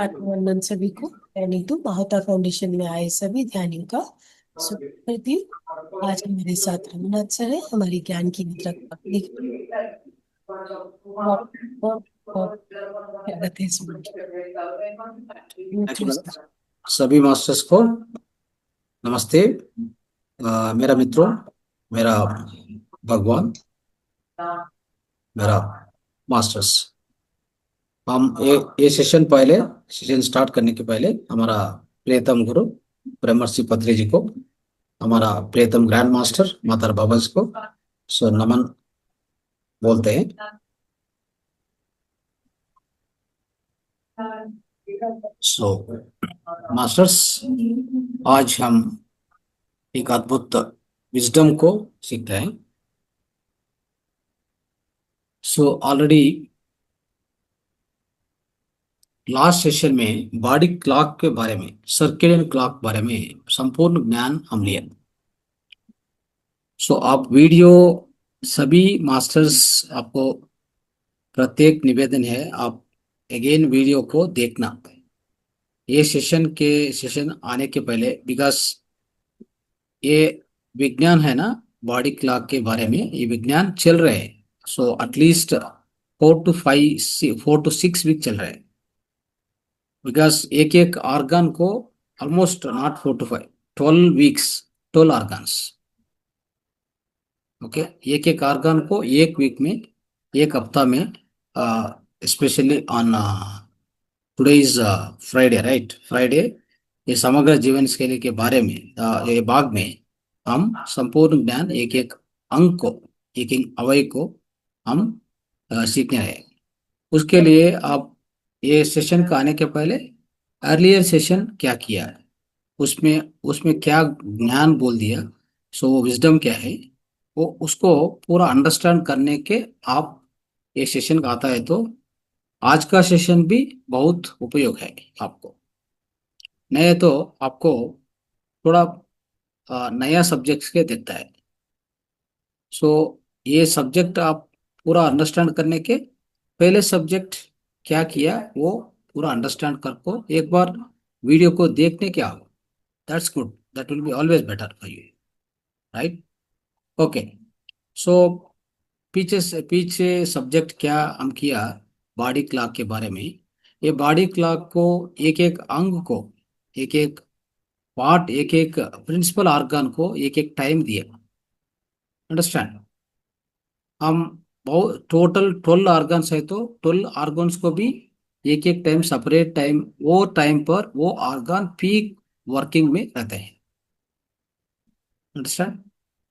आत्मवंदन सभी को। मैं नीतू महाता फाउंडेशन में आए सभी ध्यानियों का स्वागत करती हूँ। आज हमारे साथ रघुनाथ सर है, हमारी ज्ञान की मुद्रा का लेखक। बहुत बहुत बहुत स्वागत है सभी Actually, का। सभी मास्टर्स को नमस्ते। मेरा मित्रों, मेरा भगवान, मेरा मास्टर्स। हम ये सेशन पहले सेशन स्टार्ट करने के पहले हमारा प्रियतम गुरु ब्रह्मर्षि पत्री जी को, हमारा प्रियतम ग्रैंड मास्टर माता बाबा जी को नमन बोलते हैं। सो मास्टर्स, आज हम एक अद्भुत विजडम को सीखते हैं। ऑलरेडी लास्ट सेशन में बॉडी क्लॉक के बारे में, सर्केडियन क्लॉक बारे में संपूर्ण ज्ञान हम लिए। आप वीडियो, सभी मास्टर्स, आपको प्रत्येक निवेदन है, आप अगेन वीडियो को देखना। ये सेशन आने के पहले, बिकॉज ये विज्ञान है ना, बॉडी क्लॉक के बारे में ये विज्ञान चल रहे हैं। एटलीस्ट 4 to 6 वीक चल रहे हैं। बिकॉज एक एक ऑर्गन को almost not 4 to 5, 12 weeks, 12 organs. Okay, एक एक ऑर्गन को एक वीक में, एक हफ्ता में, specially on today is Friday, right? Friday, ये समग्र जीवन शैली के बारे में ये भाग में हम संपूर्ण ज्ञान, एक एक अंग को, एक एक अवयव को हम सीखने रहे। उसके लिए आप ये सेशन का आने के पहले अर्लियर सेशन क्या किया है, उसमें उसमें क्या ज्ञान बोल दिया, वो विजडम क्या है, वो उसको पूरा अंडरस्टैंड करने के आप ये सेशन का आता है, तो आज का सेशन भी बहुत उपयोग है आपको। नहीं तो आपको थोड़ा नया सब्जेक्ट के देता है। सो ये सब्जेक्ट आप पूरा अंडरस्टैंड करने के पहले सब्जेक्ट क्या किया, वो पूरा अंडरस्टैंड कर को एक बार वीडियो को देखने के आओ। That's good, that will be always better for you, right? Okay. So पीछे से पीछे सब्जेक्ट क्या हम किया, बॉडी क्लॉक के बारे में। ये बॉडी क्लॉक को, एक एक अंग को, एक एक पार्ट, एक एक प्रिंसिपल ऑर्गन को एक एक टाइम दिया। अंडरस्टैंड? हम बहुत टोटल 12 ऑर्गन्स है, तो 12 ऑर्गन्स को भी एक एक टाइम, सेपरेट टाइम, वो टाइम पर वो ऑर्गन पीक वर्किंग में रहते हैं। अंडरस्टैंड?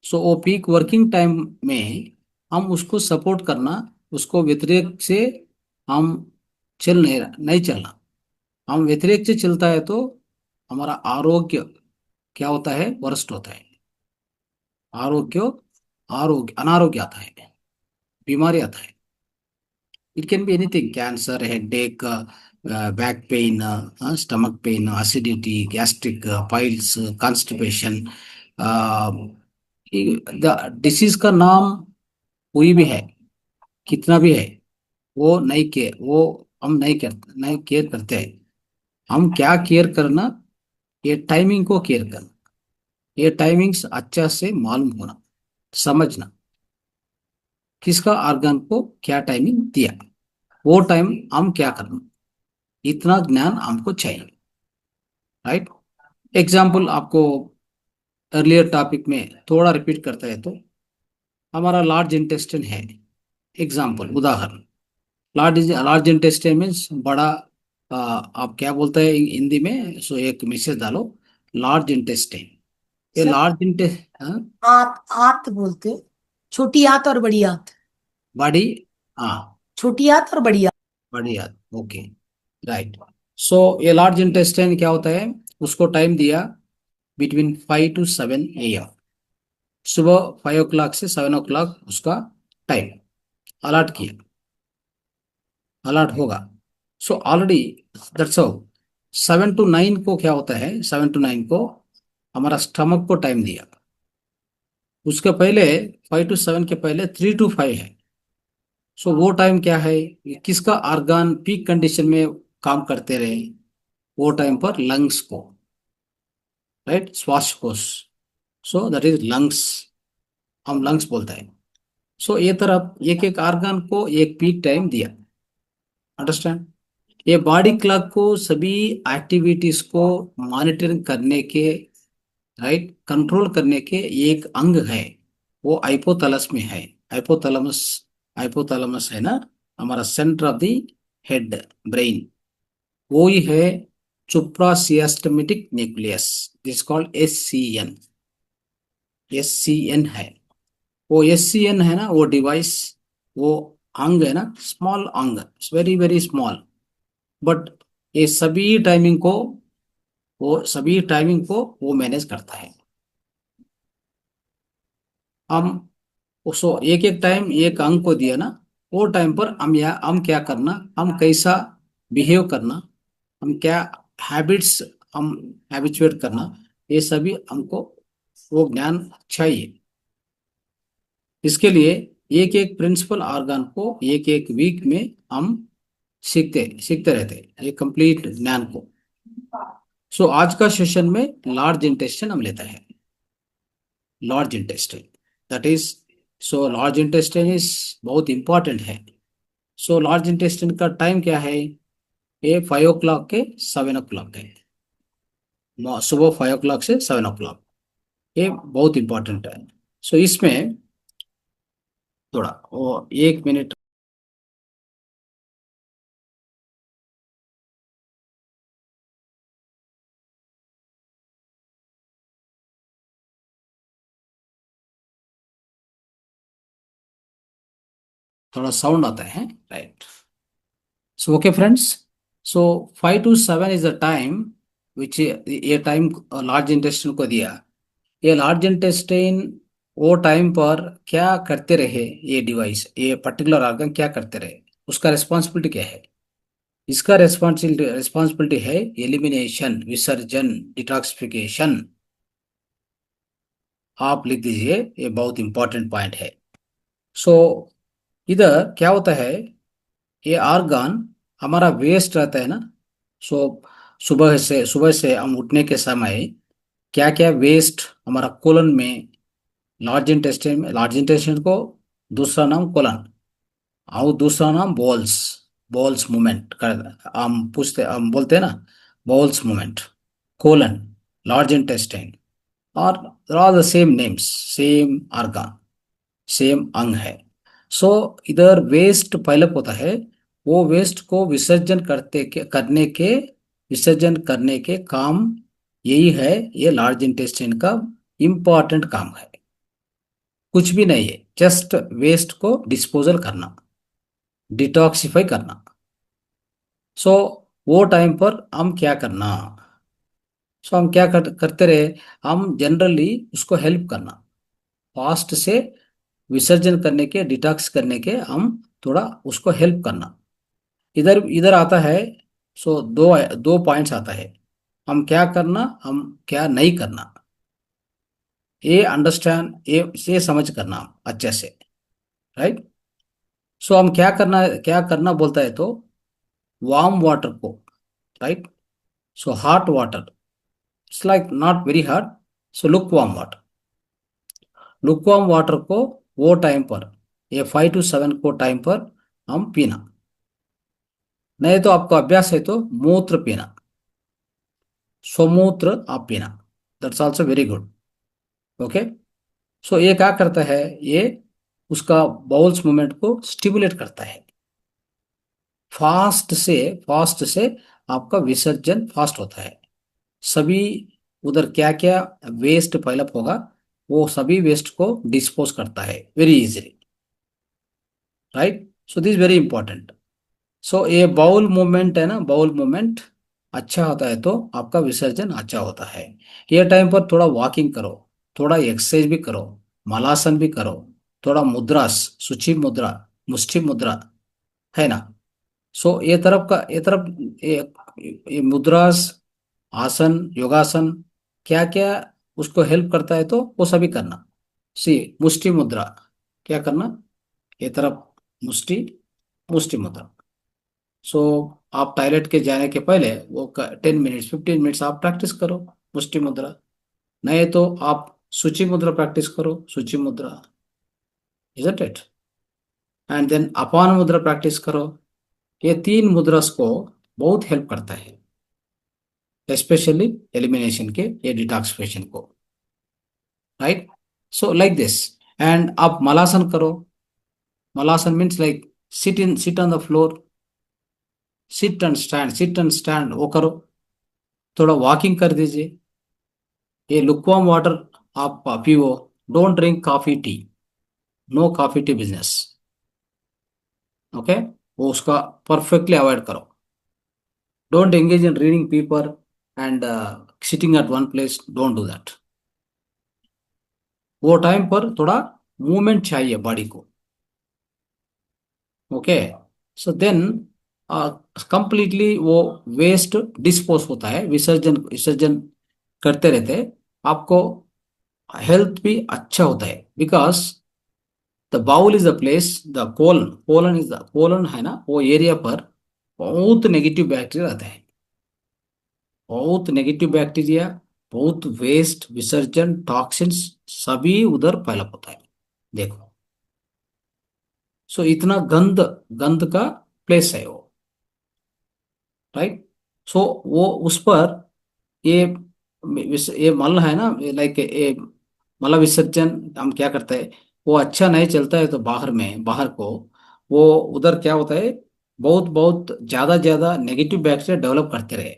वो पीक वर्किंग टाइम में हम उसको सपोर्ट करना, उसको व्यतिरेक से हम चल नहीं चलना। हम व्यतिरेक से चलता है तो हमारा आरोग्य क्या होता है, वर्स्ट होता है। आरोग्य, आरोग्य अनारोग्य आता है, बीमारी आता है। It can be anything, cancer, headache, back pain, stomach pain, acidity, gastric, piles, constipation. The disease का नाम कोई भी है, कितना भी है, वो नहीं केयर, वो हम नहीं केयर करते हैं। हम क्या केयर करना, ये टाइमिंग को केयर करना, ये टाइमिंग्स अच्छा से मालूम होना, समझना किसका ऑर्गन को क्या टाइमिंग दिया, वो टाइम हम क्या करना, इतना ज्ञान हमको चाहिए, राइट? एग्जाम्पल आपको अर्लियर टॉपिक में थोड़ा रिपीट करता है, तो हमारा लार्ज इंटेस्टाइन है। एग्जाम्पल, उदाहरण, लार्ज इंटेस्टाइन मीन्स बड़ा। आप क्या बोलते हैं हिंदी में? एक मैसेज डालो, लार्ज इंटेस्टाइन। ये सर, लार्ज इंटेस्ट, आत आत बोलते हैं। छोटी आत और बड़ी आत। बड़ी, हाँ, छोटी आत और बड़ी आत। बड़ी याद, ओके, राइट। ये लार्ज इंटेस्टाइन क्या होता है, उसको टाइम दिया बिटवीन 5 to 7 AM। सुबह 5 o'clock से 7 o'clock उसका टाइम अलर्ट किया, अलर्ट होगा। Already that's how. 7 to 9 को क्या होता है, 7 to 9 को हमारा स्टमक को टाइम दिया। उसके पहले 5 to 7 के पहले 3 to 5 है। वो टाइम क्या है, ये किसका ऑर्गन पीक कंडीशन में काम करते रहे, वो टाइम पर लंग्स को, राइट, श्वासकोश, सो दैट इज लंग्स, हम लंग्स बोलते हैं। सो ये तरफ एक एक ऑर्गन को एक पीक टाइम दिया, अंडरस्टैंड। ये बॉडी क्लॉक को सभी एक्टिविटीज को मॉनिटरिंग करने के, राइट, कंट्रोल करने के एक अंग है, वो हाइपोथैलस में है। हाइपोथैलेमस, हाइपोथैलेमस है ना, हमारा centre of the head, brain, वो ही है suprachiasmatic nucleus, this called SCN। SCN है, वो SCN है ना, वो डिवाइस, वो अंग है ना, स्मॉल अंग, वेरी वेरी स्मॉल, बट ये सभी टाइमिंग को वो मैनेज करता है। हम उसको एक एक टाइम एक अंक को दिया ना, वो टाइम पर हम क्या करना, हम कैसा बिहेव करना, हम क्या हैबिट्स, हम हैबिचुएट करना, ये सभी हमको वो ज्ञान चाहिए। इसके लिए एक एक प्रिंसिपल ऑर्गन को एक एक वीक में हम सीखते सीखते रहते हैं, ये कंप्लीट ज्ञान को। सो आज का सेशन में लार्ज इंटेस्टाइन हम लेते हैं, large intestine, that is, so large intestine is बहुत इंपॉर्टेंट है। सो लार्ज इंटेस्टाइन का टाइम क्या है, ये 5 o'clock के 7 o'clock है, सुबह 5 o'clock से 7 o'clock, ये बहुत इंपॉर्टेंट है। सो इसमें थोड़ा वो 1 मिनट थोड़ा साउंड आता है, right. So okay friends, so 5 to 7 is the time which ये टाइम लार्ज इंटेस्टाइन को दिया। ये लार्ज इंटेस्टाइन वो टाइम पर क्या करते रहे, ये डिवाइस, ये पर्टिकुलर ऑर्गन क्या करते रहे, उसका रिस्पॉन्सिबिलिटी क्या है। इसका रिस्पॉन्सिबिलिटी रिस्पॉन्सिबिलिटी है एलिमिनेशन, विसर्जन, डिटॉक्सिफिकेशन। आप लिख दीजिए, ये बहुत इंपॉर्टेंट पॉइंट है। सो इधर क्या होता है, ये ऑर्गन हमारा वेस्ट रहता है ना, सो सुबह से हम उठने के समय क्या क्या वेस्ट हमारा कोलन में, लार्ज इंटेस्टाइन को दूसरा नाम कोलन, और दूसरा नाम बॉल्स, बॉल्स मूवमेंट कर, हम बोलते हैं ना, bowels movement, colon, large intestine, और all the same names, same organ, same अंग है। सो इधर वेस्ट पाइलअप होता है, वो वेस्ट को विसर्जन करने के काम, यही है, ये लार्ज इंटेस्टाइन का इंपॉर्टेंट काम है। कुछ भी नहीं है, जस्ट वेस्ट को डिस्पोजल करना, डिटॉक्सिफाई करना। सो वो टाइम पर हम क्या करना, सो हम क्या करते रहे, हम जनरली उसको हेल्प करना, फास्ट से विसर्जन करने के, डिटॉक्स करने के, हम थोड़ा उसको हेल्प करना। इधर इधर आता है, सो दो दो पॉइंट्स आता है, हम क्या करना, हम क्या नहीं करना, ये अंडरस्टैंड, ये समझ करना अच्छे से, राइट। सो हम क्या करना बोलता है तो, वार्म वाटर को, right, so hot water, it's like not very hot, so look warm water को वो टाइम पर, ये 5 to 7 को टाइम पर हम पीना। नहीं तो आपको अभ्यास है तो मूत्र पीना, स्वमूत्र आप पीना, that's also very good. Okay, so ये क्या करता है, ये उसका बाउल्स मूवमेंट को स्टिमुलेट करता है, फास्ट से आपका विसर्जन फास्ट होता है। सभी उधर क्या क्या वेस्ट पाइलअप होगा, वो सभी वेस्ट को डिस्पोज करता है very easily, right. So this very important. So ये बाउल मूवमेंट है ना, बाउल मूवमेंट अच्छा होता है तो आपका विसर्जन अच्छा होता है। ये टाइम पर थोड़ा वॉकिंग करो, थोड़ा एक्सरसाइज भी करो, मलासन भी करो, थोड़ा मुद्रास, सूची मुद्रा, मुष्टि मुद्रा, है ना। सो ये तरफ ये मुद्रास, आसन, योगासन, क्या क्या उसको हेल्प करता है तो वो सभी करना। सी मुष्टि मुद्रा, क्या करना, ये तरफ मुष्टि, मुष्टि मुद्रा, सो आप टॉयलेट के जाने के पहले वो 10 मिनट्स 15 मिनट्स आप प्रैक्टिस करो मुष्टि मुद्रा। नहीं तो आप सूची मुद्रा प्रैक्टिस करो, सूची मुद्रा, इजंट इट। एंड देन अपान मुद्रा प्रैक्टिस करो। ये तीन मुद्रास को बहुत हेल्प करता है, स्पेशली एलिमिनेशन के, ये डिटॉक्सिफिकेशन को, right. So like this. And आप मलासन करो। Malasana means like sit on the floor, sit and stand वो करो। थोड़ा वॉकिंग कर दीजिए। ये लुकवाम वाटर आप पियो। Don't drink coffee tea, no coffee tea business, okay. वो उसका परफेक्टली अवॉइड करो। Don't engage in reading paper and sitting at one place, don't do that. वो टाइम पर थोड़ा मूवमेंट चाहिए बॉडी को, ओके। सो देन कंप्लीटली वो waste dispose होता है, विसर्जन विसर्जन करते रहते हैं। आपको हेल्थ भी अच्छा होता है, because the bowel is the place, the colon, colon is the colon है ना, वो एरिया पर बहुत नेगेटिव बैक्टीरिया रहता है, बहुत नेगेटिव बैक्टीरिया, बहुत वेस्ट विसर्जन टॉक्सिन्स सभी उधर फैला होता है, देखो। सो इतना गंद, गंद का प्लेस है वो, राइट। सो वो उस पर ये ये मल है ना, लाइक ये मल विसर्जन हम क्या करते हैं, वो अच्छा नहीं चलता है तो बाहर में, बाहर को वो उधर क्या होता है, बहुत बहुत ज्यादा ज्यादा नेगेटिव बैक्टीरिया डेवलप करते रहे।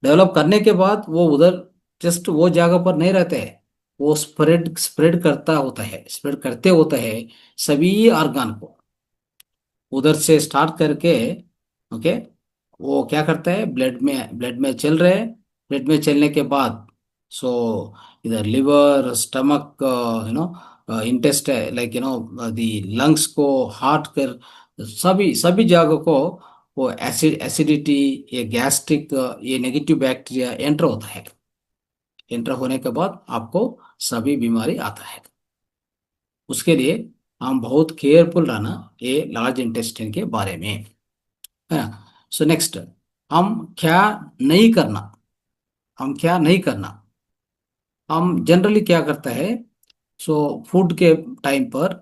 डेवलप करने के बाद वो उधर जस्ट वो जगह पर नहीं रहते हैं, वो स्प्रेड स्प्रेड करता होता है, स्प्रेड करते होता है सभी ऑर्गन को, उधर से स्टार्ट करके, ओके। वो क्या करता है, ब्लड में चल रहे हैं। ब्लड में चलने के बाद सो इधर liver, stomach, you know, interest, like the lungs को, हार्ट कर, सभी सभी जगह को वो एसिडिटी, ये गैस्ट्रिक, ये नेगेटिव बैक्टीरिया एंटर होता है। एंटर होने के बाद आपको सभी बीमारी आता है। उसके लिए हम बहुत केयरफुल रहना ये लार्ज इंटेस्टाइन के बारे में, है ना। सो नेक्स्ट, हम क्या नहीं करना, हम क्या नहीं करना। हम जनरली क्या करता है, सो फूड के टाइम पर,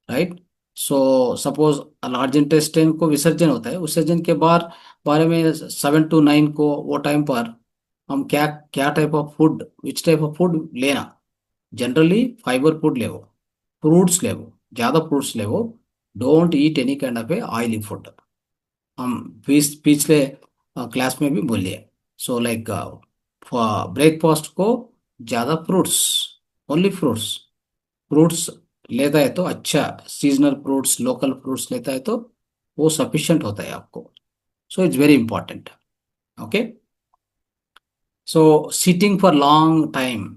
right. So suppose large intestine को विसर्जन होता है, विसर्जन के बाद बारे में 7 to 9 को वो टाइम पर हम क्या क्या type of food, which type of food लेना। जनरली फाइबर फूड ले, फ्रूट्स ले, ज़्यादा फ्रूट्स ले। Don't eat any kind of A oily food. हम पिछले क्लास में भी बोलिए। सो लाइक ब्रेकफास्ट को ज़्यादा फ्रूट्स, ओनली फ्रूट्स, फ्रूट्स लेता है तो अच्छा, सीजनल फ्रूट्स, लोकल फ्रूट्स लेता है तो वो सफिशिएंट होता है आपको। So it's very important, okay. So sitting for long time,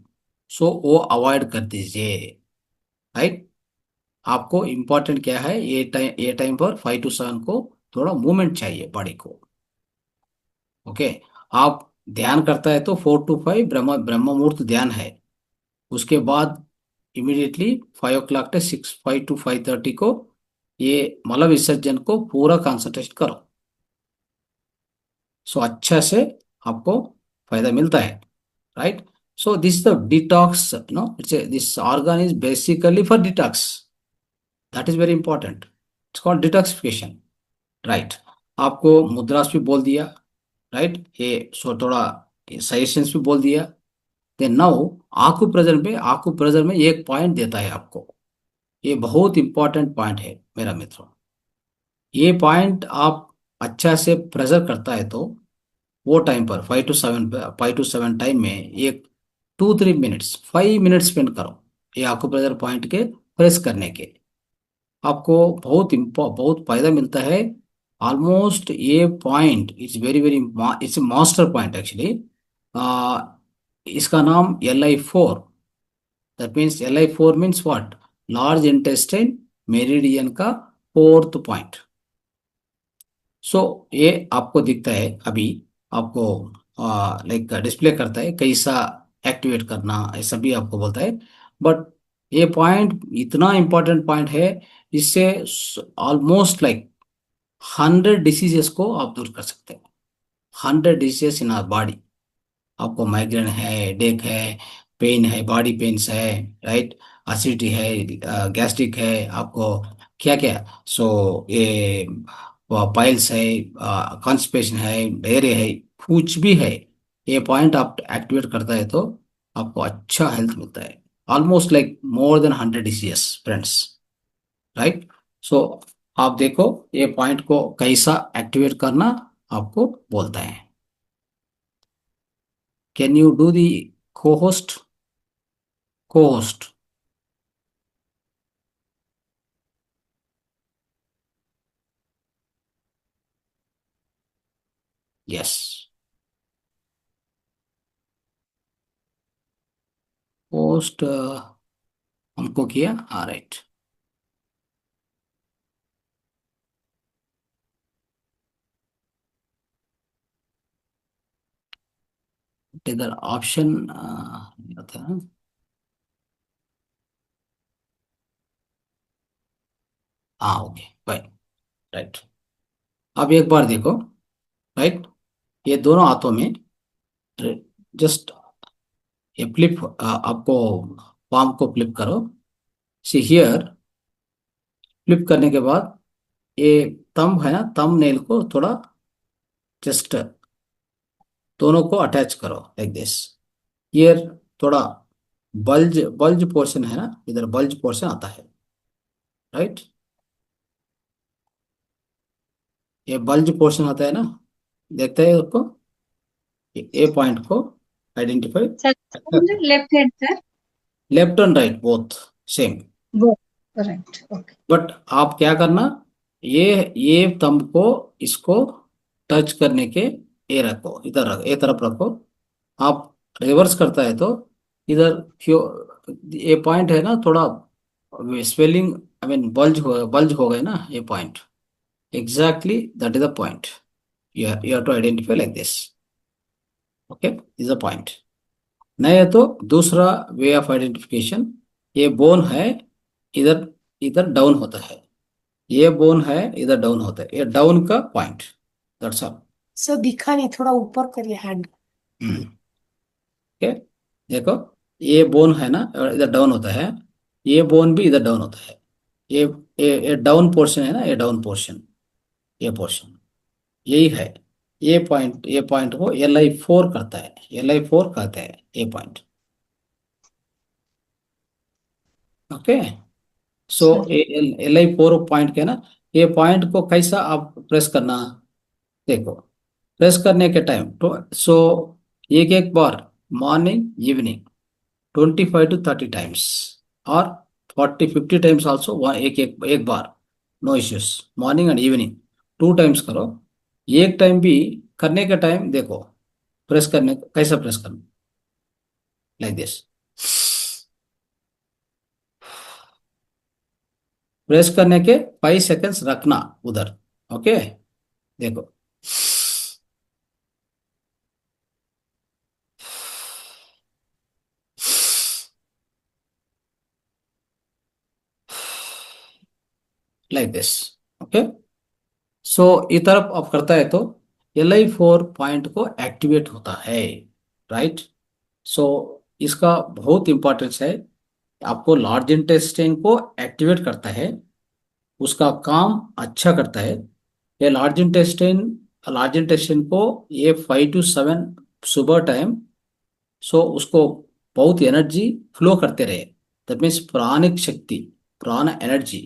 so वो अवॉइड कर दीजिए, राइट। आपको इम्पोर्टेंट क्या है, ये टाइम पर 5 to 7 को थोड़ा मूवमेंट चाहिए बॉडी को, ओके। आप ध्यान करता है तो 4 to 5 ब्रह्म ब्रह्म मुहूर्त ध्यान है। उसके बाद इमीडिएटली 5 o'clock से 5 to 5:30 को ये मल विसर्जन को पूरा कंसंट्रेट करो। सो अच्छा से आपको फायदा मिलता है, right. So this the detox, no it's this organ is basically for detox, that is very important, it's called detoxification, right. आपको मुद्रास भी बोल दिया, राइट। ये सो थोड़ा सजेशंस भी बोल दिया। देन नाउ आकू प्रेजर में एक पॉइंट देता है आपको, ये बहुत इंपॉर्टेंट पॉइंट है मेरा मित्र। ये पॉइंट आप अच्छा से प्रेजर करता है तो वो टाइम पर 5 to 7 टाइम में एक 2-3 मिनट्स, 5 मिनट्स स्पेंड करो ये आकू प्रेजर पॉइंट के प्रेस करने के। आपको बहुत फायदा मिलता है। ऑलमोस्ट ये point is very very, it's master point actually. इसका नाम LI4, that means LI4 means what, large intestine meridian का फोर्थ पॉइंट। सो ये आपको दिखता है अभी, आपको लाइक डिस्प्ले करता है कैसा एक्टिवेट करना, ऐसा भी आपको बोलता है। बट ये पॉइंट इतना इंपॉर्टेंट पॉइंट है, इससे ऑलमोस्ट लाइक 100 डिसीजेस को आप दूर कर सकते हैं। 100 डिसीजेस इन आवर बॉडी। आपको माइग्रेन है, हेडेक है, पेन है, बॉडी पेन्स है, राइट, एसिडिटी है, गैस्ट्रिक है, आपको क्या क्या, सो ये पाइल्स है, कॉन्स्टिपेशन है, डायरिया है, कुछ भी है, ये पॉइंट आप एक्टिवेट करता है तो आपको अच्छा हेल्थ मिलता है। Almost like more than 100 diseases friends, right. So आप देखो ये पॉइंट को कैसा एक्टिवेट करना आपको बोलता है। Can you do the co-host? Yes, host हमको किया, हाँ राइट। इधर ऑप्शन आता है। हाँ ओके बाय, राइट। अब एक बार देखो, राइट, ये दोनों हाथों में जस्ट ये फ्लिप, आपको पाम को फ्लिप करो। सी हियर, फ्लिप करने के बाद ये थंब है ना, थंब नेल को थोड़ा जस्ट दोनों को अटैच करो लाइक दिस। हियर थोड़ा बल्ज बल्ज पोर्शन है ना, इधर बल्ज पोर्शन आता है, राइट। ये बल्ज पोर्शन आता है ना, देखते हैं उसको, ए पॉइंट को identify. Sir left hand sir. Left and right both same. वो राइट ओके। बट आप क्या करना, ये थंब को इसको टच करने के, ये रखो, इधर रखो, ये तरफ रखो। आप रिवर्स करता है तो इधर क्यों, ये पॉइंट है ना थोड़ा स्वेलिंग, आई मीन बल्ज हो गए ना ये point. Exactly that is the point, you have to identify like this, okay, is the point। नहीं है तो दूसरा वे ऑफ आइडेंटिफिकेशन, ये बोन है, इधर इधर डाउन होता है, ये बोन है इधर डाउन होता है, ये डाउन का पॉइंट, दैट्स ऑल। सर दिखा नहीं, थोड़ा ऊपर करिए हैंड। ओके, देखो ये बोन है ना और इधर डाउन होता है, ये बोन भी इधर डाउन होता है, ये ये डाउन पोर्शन है ना, ये डाउन पोर्शन, ये पोर्शन यही है। ये पॉइंट को LI4 करता है, LI4 कहते हैं ये point, okay. So sir LI4 point के ना, ये पॉइंट को कैसा आप प्रेस करना, देखो प्रेस करने के टाइम तो सो एक एक बार, मॉर्निंग इवनिंग 25 to 30 टाइम्स, और 40 50 टाइम्स ऑल्सो, एक बार, no issues. Morning and evening 2 times करो। एक टाइम भी करने का टाइम देखो, प्रेस करने कैसा प्रेस करना, लाइक दिस। प्रेस करने के 5 सेकेंड्स रखना उधर, ओके, देखो। Like this, okay. सो इस तरफ आप करता है तो LI4 पॉइंट को एक्टिवेट होता है, राइट। सो इसका बहुत इंपॉर्टेंस है, आपको लार्ज इंटेस्टाइन को एक्टिवेट करता है, उसका काम अच्छा करता है। ये लार्ज इंटेस्टाइन को ये 5 to 7 सुबह टाइम, सो उसको बहुत एनर्जी फ्लो करते रहे, दैट मीन्स प्राणिक शक्ति, प्राण एनर्जी,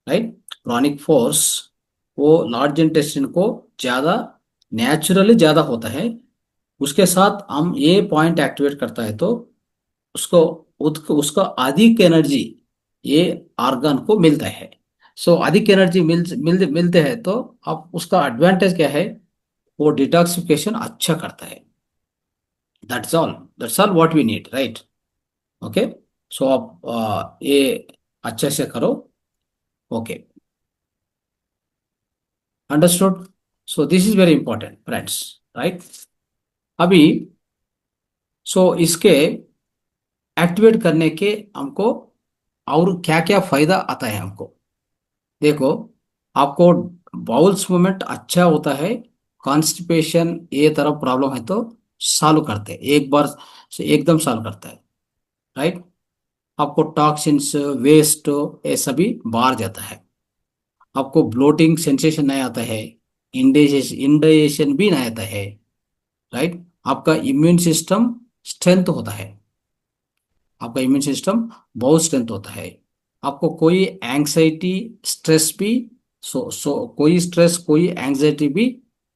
राइट, प्राणिक फोर्स, वो लार्ज इंटेस्टाइन को ज्यादा, नेचुरली ज्यादा होता है। उसके साथ हम ये पॉइंट एक्टिवेट करता है तो उसको उसका अधिक एनर्जी ये ऑर्गन को मिलता है। सो अधिक एनर्जी मिलते हैं तो आप उसका एडवांटेज क्या है, वो डिटॉक्सिफिकेशन अच्छा करता है। That's all what we need, right, okay. So आप ये अच्छे से करो, okay, understood. So this is very important friends, right. अभी इसके एक्टिवेट करने के हमको और क्या क्या फायदा आता है हमको, देखो। आपको बाउल्स मूवमेंट अच्छा होता है, कॉन्स्टिपेशन ये तरफ प्रॉब्लम है तो सॉल्व करते हैं, एक बार से एकदम सॉल्व करता है, राइट। आपको टॉक्सिन्स, वेस्ट ये सभी बाहर जाता है, आपको ब्लोटिंग सेंसेशन नहीं आता है, इंडाइजेशन भी नहीं आता है, राइट। आपका इम्यून सिस्टम स्ट्रेंथ होता है, आपका इम्यून सिस्टम बहुत स्ट्रेंथ होता है, आपको कोई एंग्जाइटी स्ट्रेस भी, कोई स्ट्रेस कोई एंग्जाइटी भी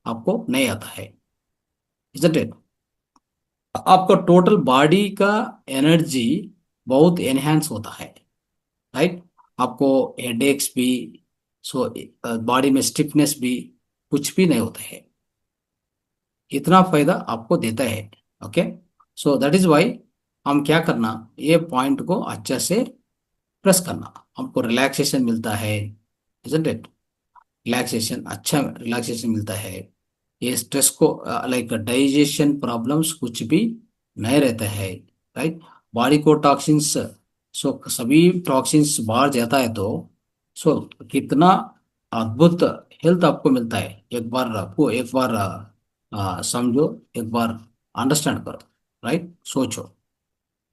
आपको नहीं आता है, इजंट इट। आपका टोटल बॉडी का एनर्जी बहुत एनहेंस होता है, राइट। आपको हेडेक्स भी, सो बॉडी में स्टिफनेस भी कुछ भी नहीं होता है, इतना फायदा आपको देता है। Okay, so that is why हम क्या करना, ये पॉइंट को अच्छे से प्रेस करना, हमको रिलैक्सेशन मिलता है, इजंट इट। रिलैक्सेशन, अच्छा रिलैक्सेशन मिलता है, ये स्ट्रेस को लाइक डाइजेशन प्रॉब्लम्स कुछ भी नहीं रहता है, राइट। बॉडी को टॉक्सिन्स, सो सभी टॉक्सिन्स बाहर जाता है तो सो कितना अद्भुत हेल्थ आपको मिलता है, एक बार आपको एक बार समझो, एक बार अंडरस्टैंड करो, राइट, सोचो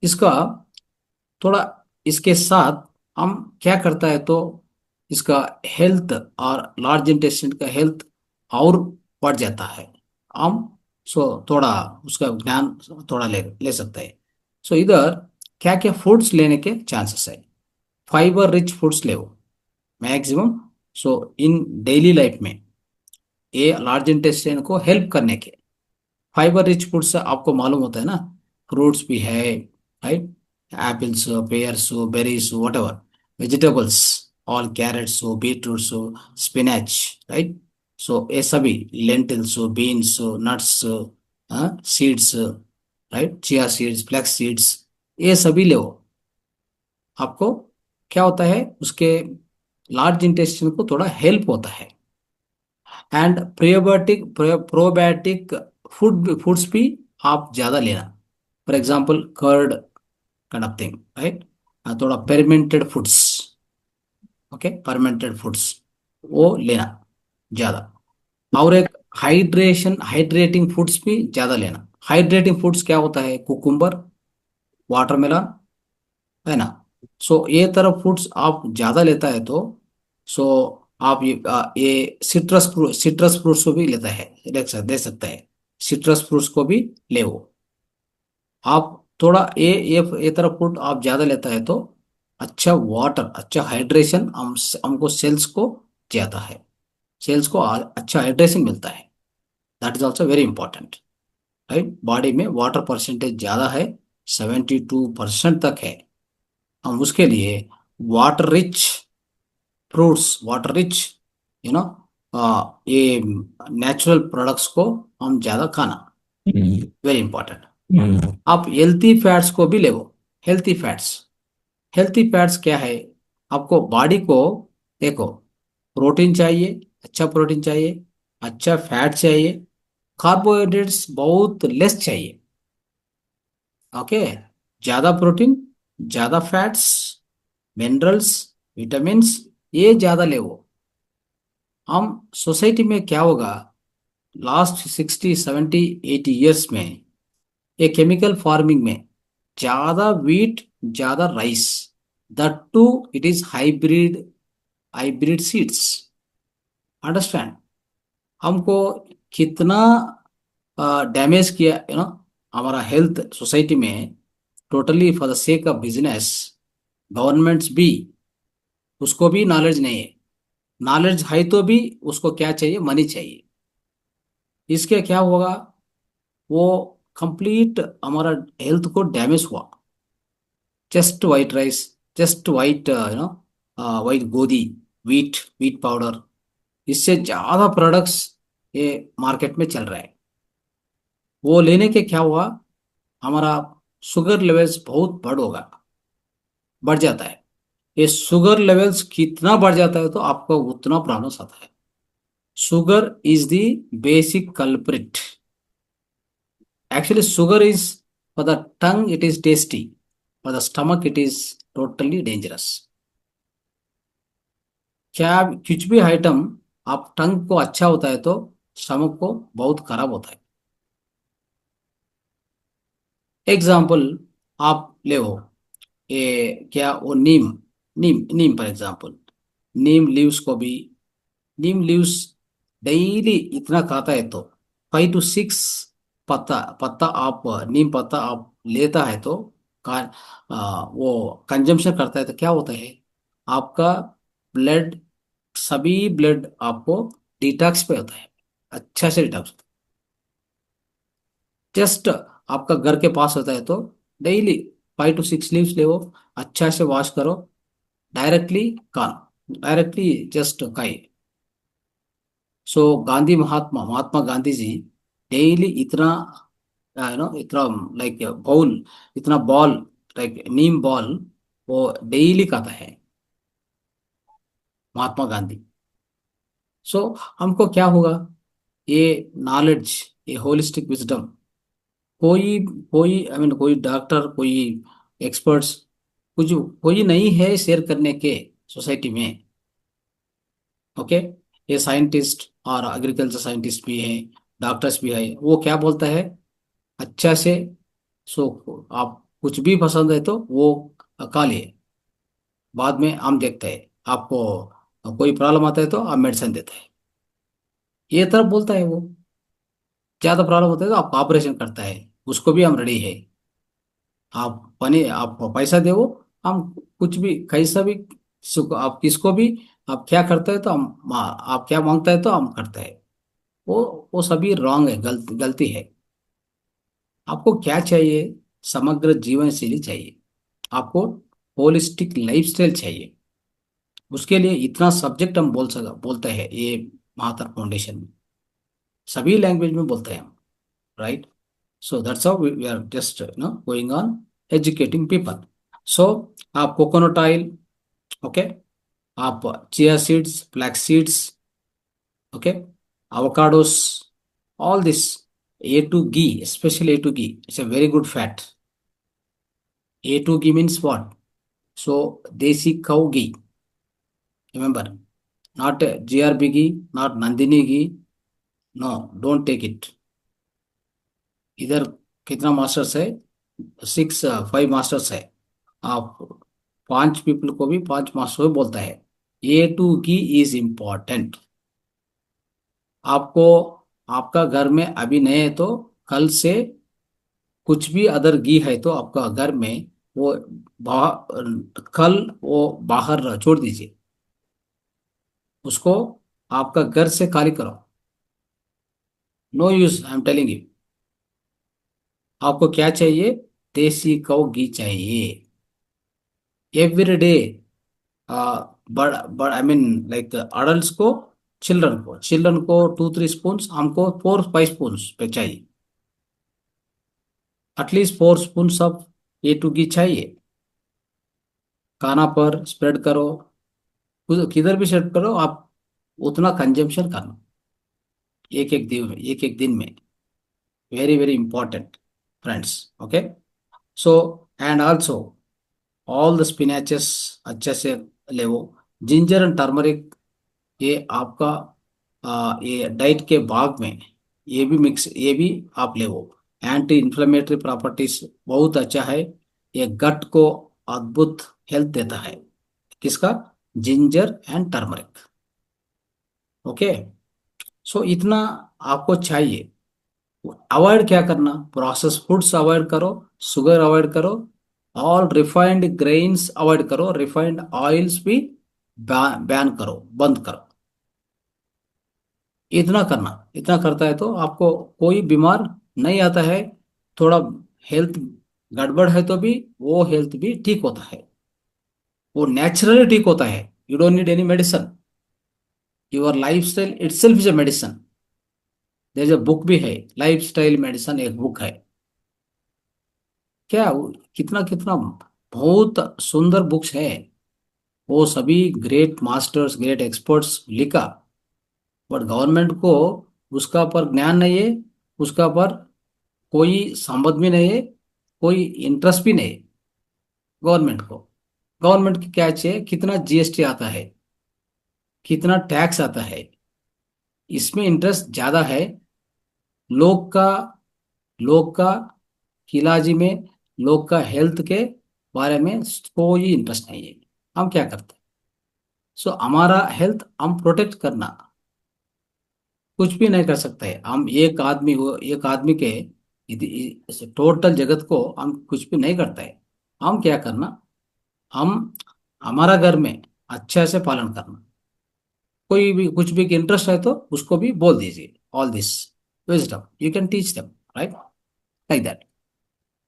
इसका थोड़ा। इसके साथ हम क्या करता है तो इसका हेल्थ और लार्ज इंटेस्टाइन का हेल्थ और बढ़ जाता है, हम थोड़ा उसका ज्ञान थोड़ा ले ले सकते हैं। सो इधर क्या क्या फूड्स लेने के चांसेस है, फाइबर रिच फूड्स ले मैक्सिमम, सो इन डेली लाइफ में ये लार्ज इंटेस्टाइन को हेल्प करने के फाइबर रिच फूड्स आपको मालूम होता है ना, फ्रूट्स भी है, right, apples, pears, berries, whatever, vegetables, all carrots, beetroots, spinach, right. So ये सभी lentils, beans, nuts, seeds, right, chia seeds, flax seeds, ये सभी ले आपको क्या होता है, उसके लार्ज इंटेस्टाइन को थोड़ा हेल्प होता है। एंड प्रियोबायोटिक प्रोबायोटिक फूड्स भी आप ज्यादा लेना, for example curd kind of thing, right. थोड़ा fermented foods, okay, fermented foods वो लेना ज्यादा, और एक हाइड्रेटिंग फूड्स भी ज्यादा लेना। हाइड्रेटिंग फूड्स क्या होता है, कुकुम्बर, वाटरमेलन, है ना। सो ये तरह फूड्स आप ज्यादा लेता है तो सो आप ये सिट्रस फ्रूट्स को भी लेता है, दे सकता है, सिट्रस फ्रूट्स को भी ले वो। आप थोड़ा ये तरह फूड आप ज्यादा लेता है तो अच्छा वाटर, अच्छा हाइड्रेशन हमको सेल्स को जाता है, सेल्स को अच्छा हाइड्रेशन मिलता है, that is also very important, right. Body में वाटर परसेंटेज ज्यादा है, 72% तक है, हम उसके लिए water rich fruits, water rich, you know ये नेचुरल प्रोडक्ट्स को हम ज्यादा खाना, वेरी इंपॉर्टेंट। आप हेल्थी फैट्स को भी ले, हेल्थी फैट्स, हेल्थी फैट्स क्या है, आपको बॉडी को देखो, प्रोटीन चाहिए, अच्छा प्रोटीन चाहिए, अच्छा फैट चाहिए, कार्बोहाइड्रेट्स बहुत लेस चाहिए, ओके। ज्यादा प्रोटीन, ज्यादा फैट्स, मिनरल्स, विटामिन्स, ये ज्यादा ले हम सोसाइटी में क्या होगा, लास्ट 60 70 80 ईयर्स में ये केमिकल फार्मिंग में ज्यादा वीट, ज्यादा rice, that too it is hybrid seeds, understand. हमको कितना डैमेज किया, हमारा हेल्थ सोसाइटी में, totally for the sake of business, governments भी, उसको भी नॉलेज नहीं है, नॉलेज है तो भी उसको क्या चाहिए, मनी चाहिए, इसके क्या होगा, वो कंप्लीट हमारा हेल्थ को डैमेज हुआ। Just white rice, just white white गोदी, वीट पाउडर, इससे ज्यादा प्रोडक्ट्स ये मार्केट में चल रहा है, वो लेने के क्या हुआ, हमारा शुगर लेवल्स बहुत बढ़ जाता है। ये शुगर लेवल्स कितना बढ़ जाता है तो आपको उतना प्रॉब्लम्स आता है। Sugar is the basic culprit, actually sugar is, for the tongue it is tasty, for the stomach it is totally dangerous। क्या कुछ भी आइटम आप टंग को अच्छा होता है तो स्टमक को बहुत खराब होता है। एग्जाम्पल आप ले हो, ये क्या वो नीम, नीम नीम फॉर एग्जाम्पल, नीम लीव्स को भी, नीम लीव्स डेली इतना खाता है तो 5 to 6 पत्ता पत्ता आप नीम पत्ता आप लेता है तो का वो कंजम्पशन करता है तो क्या होता है, आपका ब्लड, सभी ब्लड आपको डिटॉक्स पे होता है, अच्छा से डिटॉक्स होता है। जस्ट आपका घर के पास होता है तो डेली 5 to 6 लीव्स ले, अच्छा से वॉश करो, डायरेक्टली कान, डायरेक्टली जस्ट खाइए। सो गांधी, महात्मा गांधी जी डेली इतना इतना लाइक बाउल, इतना बॉल, लाइक नीम बॉल, वो डेली खाता है महात्मा गांधी। सो हमको क्या होगा, ये नॉलेज, ये होलिस्टिक विजडम, कोई कोई आई मीन कोई डॉक्टर, कोई एक्सपर्ट्स, कुछ कोई नहीं है शेयर करने के सोसाइटी में। ओके, ये साइंटिस्ट और एग्रीकल्चर साइंटिस्ट भी है, डॉक्टर्स भी है, वो क्या बोलता है अच्छा से, सो आप कुछ भी पसंद है तो वो खा लिए, बाद में हम देखते हैं, आपको कोई प्रॉब्लम आता है तो आप मेडिसिन देते हैं, ये तरफ बोलता है वो। ज्यादा प्रॉब्लम होता है तो आपको ऑपरेशन करता है, उसको भी हम रेडी है, आप पैसा दे, हम कुछ भी कैसा भी आप किसको भी, आप क्या करते हैं तो हम, आप क्या मांगता है तो हम करते हैं। वो सभी रॉन्ग है, गलती है। आपको क्या चाहिए, समग्र जीवन शैली चाहिए, आपको होलिस्टिक लाइफस्टाइल चाहिए। उसके लिए इतना सब्जेक्ट हम बोलते हैं ये महातर फाउंडेशन में, सभी लैंग्वेज में बोलते हैं हम, right. So that's how we are just going on educating people. So आप कोकोनट ऑयल, ओके, आप chia seeds, flax seeds, okay, avocados, all this, A2 ghee, especially A2 ghee, it's a very good fat. A2 ghee means what? So desi cow ghee, remember, not GRB ghee, not Nandini ghee, no, don't take it। इधर कितना masters है, 5 masters है, आप 5 people को भी 5 master को बोलता है। A2 ghee is important. आपको, आपका घर में अभी नहीं है तो कल से कुछ भी अदर घी है तो आपका घर में वो कल वो बाहर छोड़ दीजिए, उसको आपका घर से खाली करो, no use, I am telling you. आपको क्या चाहिए, देसी गौ घी चाहिए एवरी डे। बड़ बड़ आई मीन लाइक अडल्ट को, चिल्ड्रन को 2-3 स्पून, हमको 4-5 स्पून पे चाहिए, एटलीस्ट 4 स्पून ऑफ A2 घी चाहिए। खाना पर स्प्रेड करो, किधर भी स्प्रेड करो आप, उतना कंजम्पशन करना एक एक दिन में, very very important friends. Okay, so and also all the spinaches अच्छे से ले, जिंजर एंड टर्मरिक, ये आपका ये डाइट के भाग में, ये भी मिक्स, ये भी आप ले, एंटी इन्फ्लेमेटरी प्रॉपर्टीज बहुत अच्छा है, ये गट को अद्भुत हेल्थ देता है, किसका, जिंजर एंड टर्मरिक। ओके, सो इतना आपको चाहिए। अवॉइड क्या करना, प्रोसेस फूड्स अवॉइड करो, शुगर अवॉइड करो, ऑल रिफाइंड ग्रेन्स अवॉइड करो, रिफाइंड ऑयल्स भी बैन करो, बंद करो। इतना करना, इतना करता है तो आपको कोई बीमार नहीं आता है। थोड़ा हेल्थ गड़बड़ है तो भी वो हेल्थ भी ठीक होता है, वो नेचुरली ठीक होता है, you don't need any medicine, your life style itself is a medicine. There is a book भी है, लाइफ स्टाइल मेडिसिन, एक बुक है, क्या कितना कितना बहुत सुंदर बुक्स है, वो सभी ग्रेट मास्टर्स, ग्रेट एक्सपर्ट्स लिखा, बट गवर्नमेंट को उसका पर ज्ञान नहीं है, उसका पर कोई समझ भी नहीं है, कोई इंटरेस्ट भी नहीं है गवर्नमेंट को। गवर्नमेंट की क्या चाहिए, कितना GST आता है, कितना टैक्स आता है, इसमें इंटरेस्ट ज्यादा है। लोग का लोग का इलाज में, लोग का हेल्थ के बारे में कोई इंटरेस्ट नहीं है। हम क्या करते हैं? सो हमारा हेल्थ हम प्रोटेक्ट करना, कुछ भी नहीं कर सकते हैं हम। एक आदमी हो, एक आदमी के टोटल जगत को हम कुछ भी नहीं करते हैं। हम क्या करना, हम हमारा घर में अच्छे से पालन करना। कोई भी कुछ भी इंटरेस्ट है तो उसको भी बोल दीजिए, all this wisdom you can teach them, right, like that.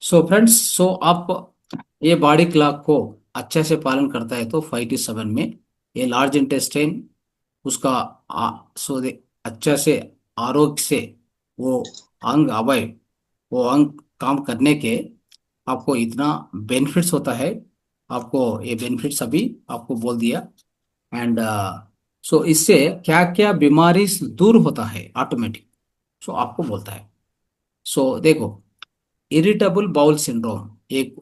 So friends, so आप ये बॉडी क्लॉक को अच्छे से पालन करता है तो 5 to 7 में ये लार्ज इंटेस्टाइन उसका सो दे अच्छा से आरोग्य से वो अंग अवयव, वो अंग काम करने के आपको इतना बेनिफिट्स होता है। आपको ये बेनिफिट्स अभी आपको बोल दिया। एंड सो इससे क्या क्या बीमारी दूर होता है ऑटोमेटिक, सो आपको बोलता है। सो देखो, इरिटेबल बाउल सिंड्रोम एक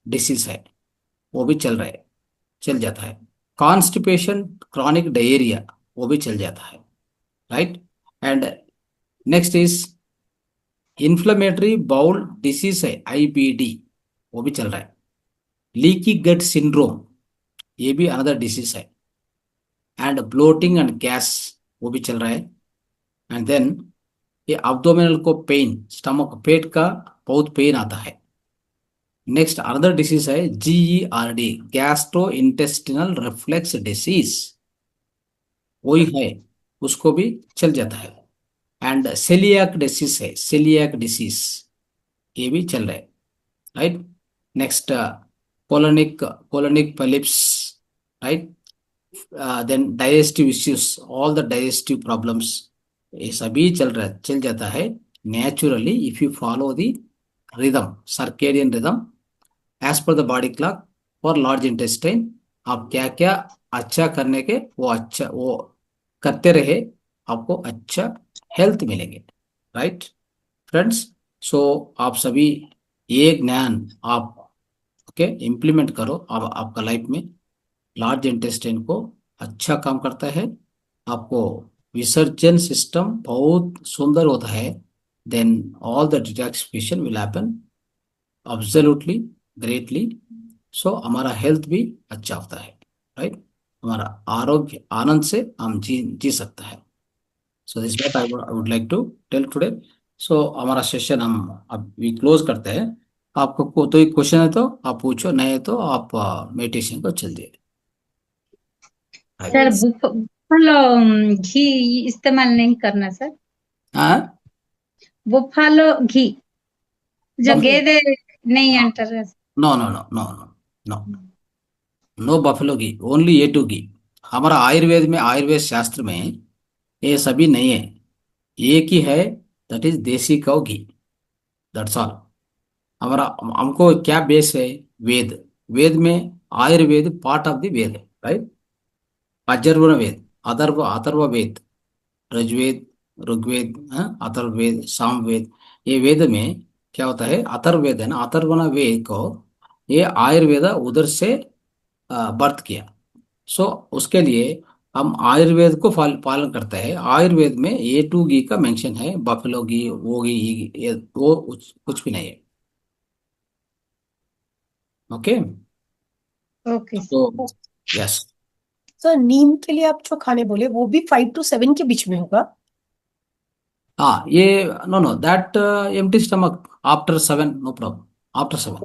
डिसीज है, वो भी चल रहा है, चल जाता है। कॉन्स्टिपेशन, क्रॉनिक डायरिया, वो भी चल जाता है, right. And next is inflammatory bowel disease है, आईबीडी, वो भी चल रहा है। लीकी गट सिंड्रोम, ये भी अनदर डिसीज है। एंड ब्लोटिंग एंड गैस, वो भी चल रहा है। एंड देन ये अब्डोमिनल को पेन, स्टमक पेट का बहुत पेन आता है। नेक्स्ट अनदर डिसीज है GERD, gastro intestinal reflux disease, वही है, उसको भी चल जाता है। एंड सेलियाक डिसीज है, सेलियाक डिसीज, ये भी चल रहा है, right. Next colonic colonic polyps, right. Then digestive issues, all the digestive problems, ये सभी चल जाता है naturally if you follow the rhythm, circadian rhythm as per the body clock for large intestine. आप क्या क्या अच्छा करने के वो अच्छा वो करते रहे, आपको अच्छा हेल्थ मिलेंगे, राइट फ्रेंड्स। सो आप सभी ये ज्ञान आप ओके इम्प्लीमेंट करो अब आपका लाइफ में। लार्ज इंटेस्टाइन को अच्छा काम करता है, आपको विसर्जन सिस्टम बहुत सुंदर होता है। Then all the detoxification will happen absolutely greatly. So हमारा हेल्थ भी अच्छा होता है, राइट। हमारा आरोग्य आनंद से हम जी सकता है। So this what I would like to tell today. So हमारा सेशन हम अब भी क्लोज करते हैं। आपको कोई क्वेश्चन है तो आप पूछो, नहीं है तो आप मेडिटेशन को चल दिए। सर बुफलो घी इस्तेमाल नहीं करना सर। हाँ, बुफालो घी जो बफलो, गेदे नहीं enter. No no no no no no, no buffalo ghee, only A2 ghee. हमारा आयुर्वेद में, आयुर्वेद शास्त्र में ये सभी नहीं है, एक ही है, दैट इज देसी काऊ घी, दैट्स ऑल। हमारा हमको क्या बेस है? वेद, वेद में आयुर्वेद पार्ट ऑफ द वेद है, राइट। अथर्वण वेद, अथर्व वेद, ऋग्वेद, ऋग्वेद, अथर्ववेद, सामवेद, ये वेद में क्या होता है? अथर्ववेद है ना, अथर्वण वेद को ये आयुर्वेद उधर से बर्थ किया। सो उसके लिए हम आयुर्वेद को पालन करते हैं। आयुर्वेद में A2 घी का मेंशन है, बफलो घी, वो घी, ये वो कुछ भी नहीं है, ओके। ओके तो सर। यस, सर नींद के लिए आप जो खाने बोले वो भी 5 to 7 के बीच में होगा? हाँ ये, no no that empty stomach after 7, no problem, after 7,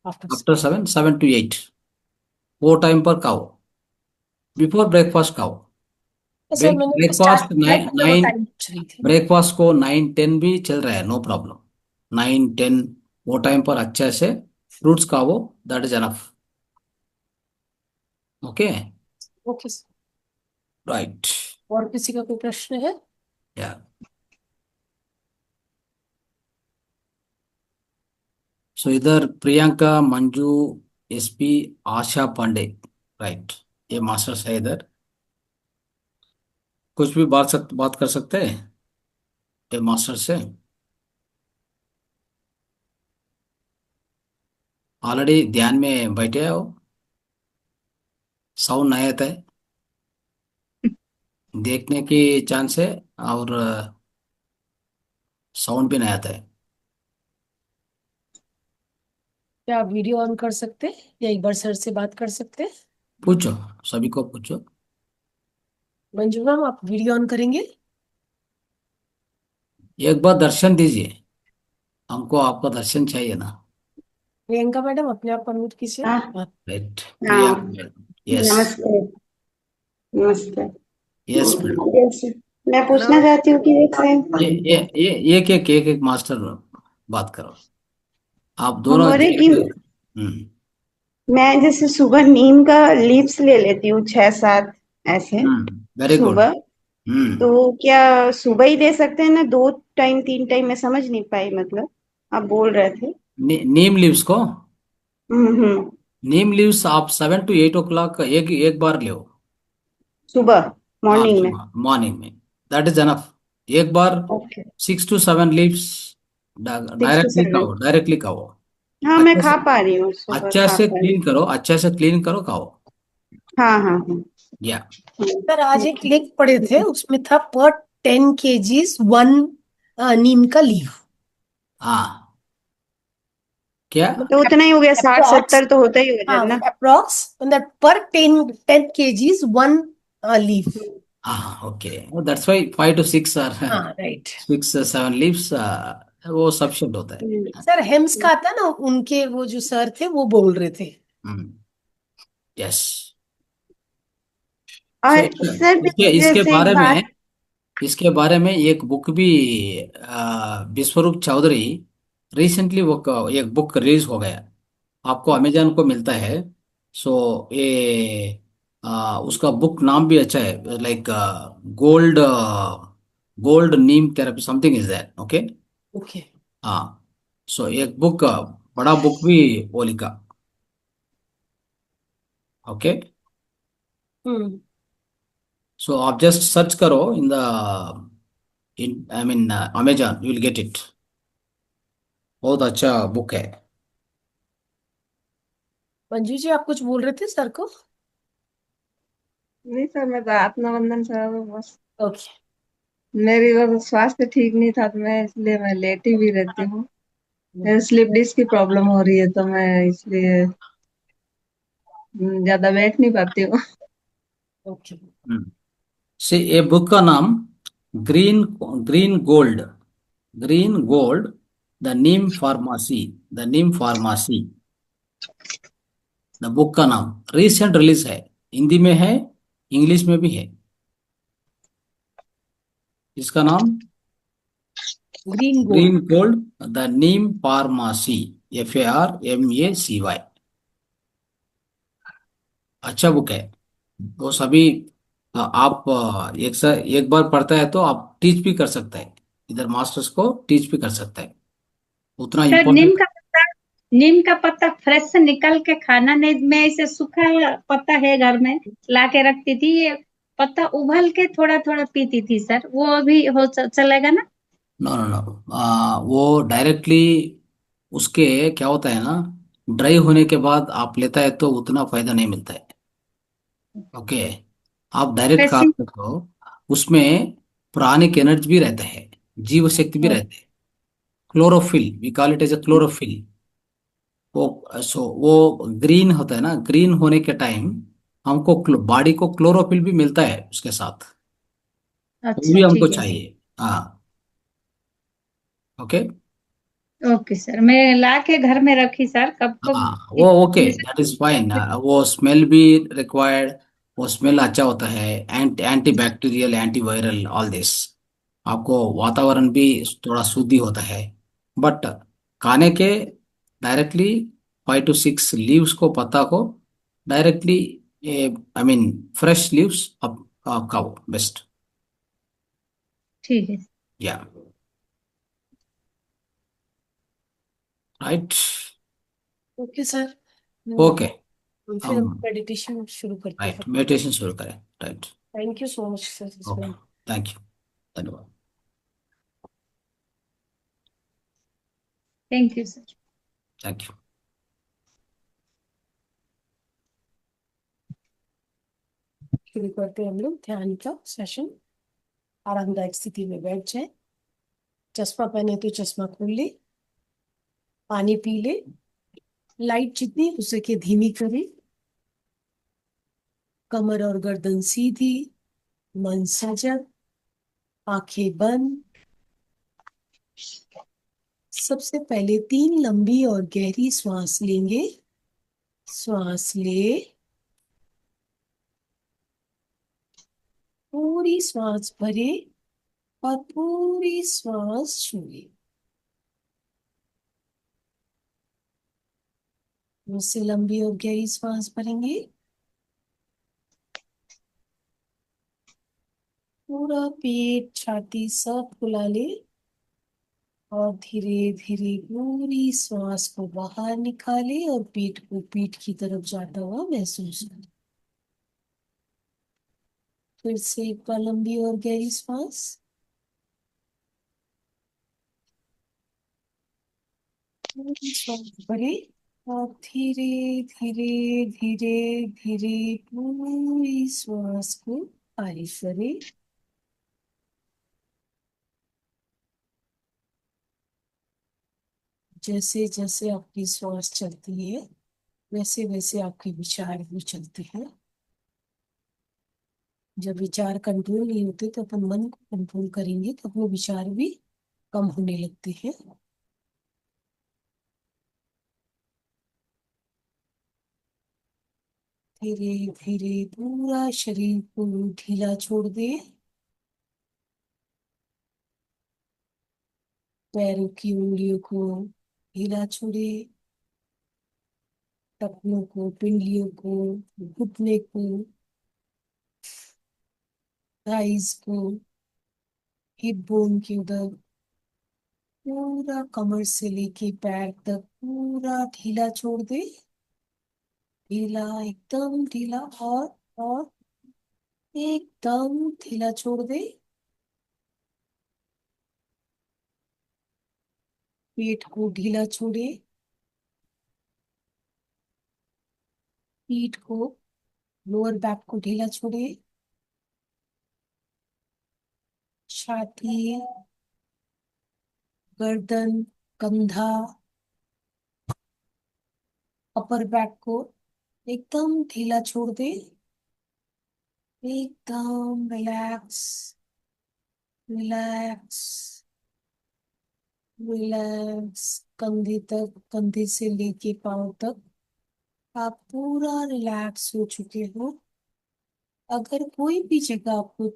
after. After 7, 7 to 8, वो टाइम पर खाओ, बिफोर ब्रेकफास्ट खाओ। सर मैंने स्टार्ट ब्रेकफास्ट किया नाइन था, मैं वो नाइन टाइम पूछ रही थी। ब्रेकफास्ट को 9-10 भी चल रहा है, नो प्रॉब्लम। 9-10 वो टाइम पर अच्छे से फ्रूट्स खाओ, that is enough, okay, okay sir. Right. और किसी का कोई प्रश्न है? या सो इधर प्रियंका, मंजू, SP, आशा पांडे, राइट, ये मास्टर्स है इधर। कुछ भी बात कर सकते हैं ये मास्टर से। ऑलरेडी ध्यान में बैठे हो, साउंड नहीं आता है। देखने की चांस है, और साउंड भी नहीं आता है। क्या आप वीडियो ऑन कर सकते हैं या एक बार सर से बात कर सकते हैं? पूछो, सभी को पूछो। मंजू मैम, आप वीडियो ऑन करेंगे? एक बार दर्शन दीजिए, हमको आपका दर्शन चाहिए ना। प्रियंका मैडम, अपने आप अनम्यूट कीजिए। हाँ राइट, हाँ। प्रियंका। यस। नमस्ते। नमस्ते। Yes madam. जैसे मैं हेलो। पूछना चाहती हूँ कि जैसे ये एक एक मास्टर बात करो, आप हम दोनों बोले कि देखते। हम्म। मैं जैसे सुबह नीम का लीव्स ले लेती हूँ 6-7 ऐसे वेरी गुड। सुबह। हम्म। तो क्या सुबह ही दे सकते हैं ना, 2 टाइम 3 टाइम? मैं समझ नहीं पाई, मतलब आप बोल रहे थे। नीम लीव्स को, हम्म। नीम लीव्स आप 7 to 8 o'clock एक एक बार लो। सुबह हाँ, मॉर्निंग में। मॉर्निंग में, दैट इज एनफ। एक बार okay. 6 to 7 leaves 6 to 7। Directly खाओ। हाँ मैं अच्छे खा से, पा रही हूँ, सुबह अच्छा खा से पा रही क्लीन करो, अच्छे से क्लीन करो, खाओ। हूँ। हाँ। या। सर, आज एक ठीक लिंक पढ़े थे, है। उसमें था पर 10 kgs वन नीम का लीव। हाँ, क्या? तो मतलब उतना ही हो गया, साठ अप्रॉक्स। सत्तर तो होता ही होगा हाँ, ना। अप्रॉक्स दैट पर 10 kgs वन लीव। हाँ, okay, that's why 5 to 6 are हाँ, राइट। 6 7 लीव्स, वो सफिशिएंट होता है। हम्म। सर, हेम्स का आता ना, उनके वो जो सर थे वो बोल रहे थे। यस। सो और सर इसके इसके जैसे एक बारे में, बात। इसके बारे में एक बुक भी, विश्वरूप चौधरी, रिसेंटली वो एक बुक रिलीज हो गया, आपको अमेजन को मिलता है। सो ये उसका बुक नाम भी अच्छा है, like gold gold Neem therapy something is that, okay. Okay. हाँ। सो एक बुक, बड़ा बुक भी वो लिखा, ओके। हम्म। सो आप जस्ट सर्च करो in the, in I mean Amazon, you will get it. बहुत अच्छा बुक है। मंजू जी, आप कुछ बोल रहे थे सर को? नहीं सर, मैं तो आत्मबंधन सर, बस ओके। मेरी बस स्वास्थ्य ठीक नहीं था, तो मैं इसलिए मैं लेटी भी रहती हूँ। मेरे स्लिप डिस्क की प्रॉब्लम हो रही है, तो मैं इसलिए ज्यादा बैठ नहीं पाती हूँ। ओके। से ये बुक का नाम green green gold, green gold, the Neem pharmacy, the book का नाम रिसेंट रिलीज है, हिंदी में है, इंग्लिश में भी है। इसका नाम green gold. Green gold, the Neem pharmacy, FARMACY। अच्छा बुक है, वो सभी आप एक बार पढ़ता है तो आप टीच भी कर सकते हैं, इधर मास्टर्स को टीच भी कर सकते हैं, उतना सर इम्पोर्टेंट। नीम का पत्ता फ्रेश से निकल के खाना नहीं, मैं इसे सूखा पत्ता है घर में ला के रखती थी, ये पत्ता उबल के थोड़ा थोड़ा पीती थी सर, वो अभी चलेगा ना? नो नो नो, वो डायरेक्टली उसके क्या होता है ना, ड्राई होने के बाद आप लेता है तो उतना फायदा नहीं मिलता है, ओके। आप डायरेक्ट खा फ्रेश। तो उसमें प्राणिक एनर्जी भी रहता है, जीव शक्ति भी रहता है, chlorophyll, we call it as a chlorophyll. वो ग्रीन होता है ना, ग्रीन होने के टाइम हमको बॉडी को क्लोरोफिल भी मिलता है उसके साथ, वो अच्छा भी हमको ठीक है। चाहिए। हाँ, ओके। ओके सर, मैं ला के घर में रखी सर, कब कब हाँ, वो ओके, दैट इज फाइन। वो स्मेल भी रिक्वायर्ड, वो स्मेल अच्छा होता है, anti bacterial, anti viral, all this. आपको वातावरण भी थोड़ा शुद्धि होता है, बट खाने के डायरेक्टली 5 to 6 लीव्स को, पत्ता को directly, I mean fresh leaves आप खाओ बेस्ट। ठीक है। या, राइट। Okay sir. ओके, फिर हम हम मेडिटेशन शुरू करते हैं। राइट मेडिटेशन शुरू करें। Right. Thank you so much sir okay, इसमें। थैंक यू, धन्यवाद। Thank you sir. Thank you. शुरू करते हैं हम लोग ध्यान का सेशन। आरामदायक स्थिति में बैठ जाए। चश्मा पहने तो चश्मा खोल ले। पानी पी ले। लाइट जितनी हो सके धीमी करें। कमर और गर्दन सीधी। मन सजग। आंखें बंद। सबसे पहले 3 लंबी और गहरी श्वास लेंगे। श्वास ले। पूरी श्वास भरे और पूरी श्वास छोड़े। मुझसे लंबी और गहरी श्वास भरेंगे। पूरा पेट छाती सब फुला ले और धीरे धीरे पूरी श्वास को बाहर निकाले और पेट को पीठ की तरफ जाता हुआ महसूस करें। फिर से एक बार लंबी और गहरी श्वास। पूरी श्वास भरे और धीरे धीरे धीरे धीरे पूरी श्वास को खाली करें। जैसे जैसे आपकी श्वास चलती है वैसे वैसे आपके विचार भी चलते हैं। जब विचार कंट्रोल नहीं होते तो अपन मन को कंट्रोल करेंगे तो अपने विचार भी कम होने लगते हैं। धीरे धीरे पूरा शरीर को ढीला छोड़ दे। पैरों की उंगलियों को ढीला छोड़े। टखनों को, पिंडलियों को, घुटने को, थाइस को, हिप बोन के उधर पूरा कमर से लेके पैर तक पूरा ढीला छोड़ दे। ढीला, एकदम ढीला और एकदम ढीला छोड़ दे। पेट को ढीला छोड़े। पीठ को, लोअर बैक को ढीला छोड़े। छाती, गर्दन, कंधा, अपर बैक को एकदम ढीला छोड़ दे। एकदम रिलैक्स, रिलैक्स, रिलैक्स। कंधे तक, कंधे से लेके पांव तक आप पूरा रिलैक्स हो चुके हो। अगर कोई भी जगह आपको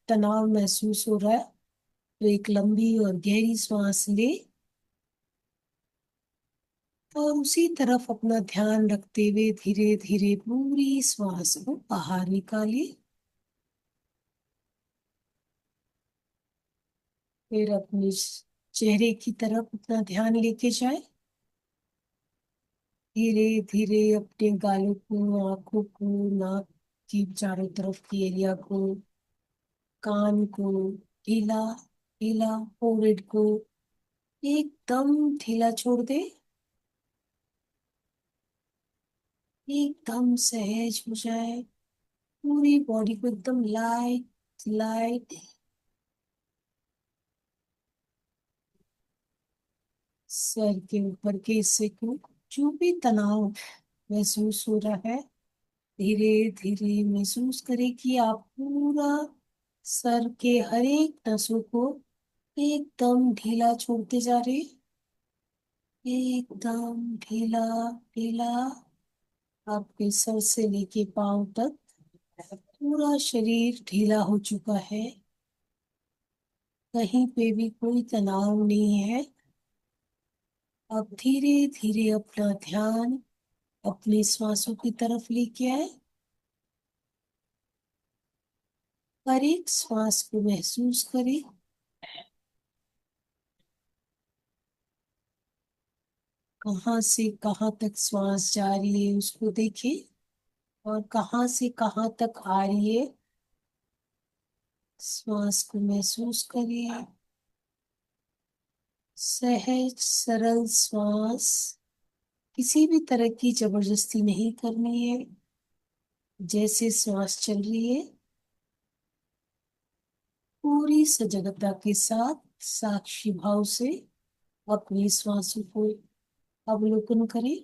तनाव महसूस हो रहा है तो एक लंबी और गहरी सांस ले और उसी तरफ अपना ध्यान रखते हुए धीरे धीरे पूरी श्वास को बाहर निकालिए। फिर अपने चेहरे की तरफ अपना ध्यान लेके जाए। धीरे धीरे अपने गालों को, आंखों को, नाक की चारों तरफ की एरिया को, कान को ढीला ढीला, फोrehead को एकदम ढीला छोड़ दे। एकदम सहज हो जाए। पूरी बॉडी को एकदम लाइट लाइट। सर के ऊपर के हिस्से को जो भी तनाव महसूस हो रहा है धीरे धीरे महसूस करें कि आप पूरा सर के हर एक नसों को एकदम ढीला छोड़ते जा रहे। एकदम ढीला ढीला। आपके सर से लेके पांव तक पूरा शरीर ढीला हो चुका है। कहीं पे भी कोई तनाव नहीं है। अब धीरे धीरे अपना ध्यान अपनी श्वासों की तरफ लेके आए। हर एक श्वास को महसूस करें। कहाँ से कहाँ तक श्वास जा रही है उसको देखें और कहाँ से कहाँ तक आ रही है श्वास को महसूस करिए। सहज सरल श्वास, किसी भी तरह की जबरदस्ती नहीं करनी है। जैसे श्वास चल रही है पूरी सजगता के साथ साक्षी भाव से अपनी श्वासों को अवलोकन करें।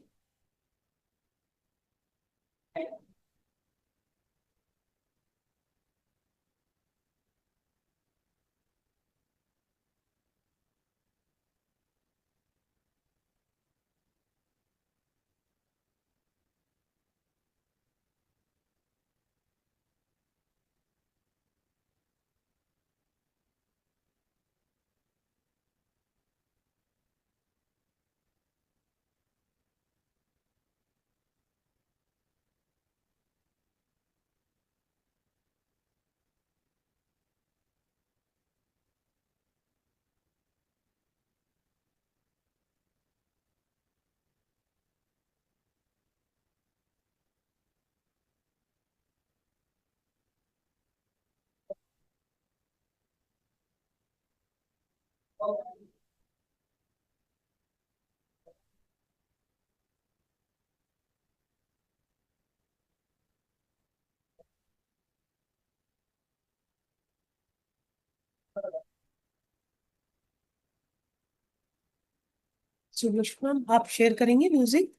सुलक्ष्मण मैम, आप शेयर करेंगे म्यूजिक?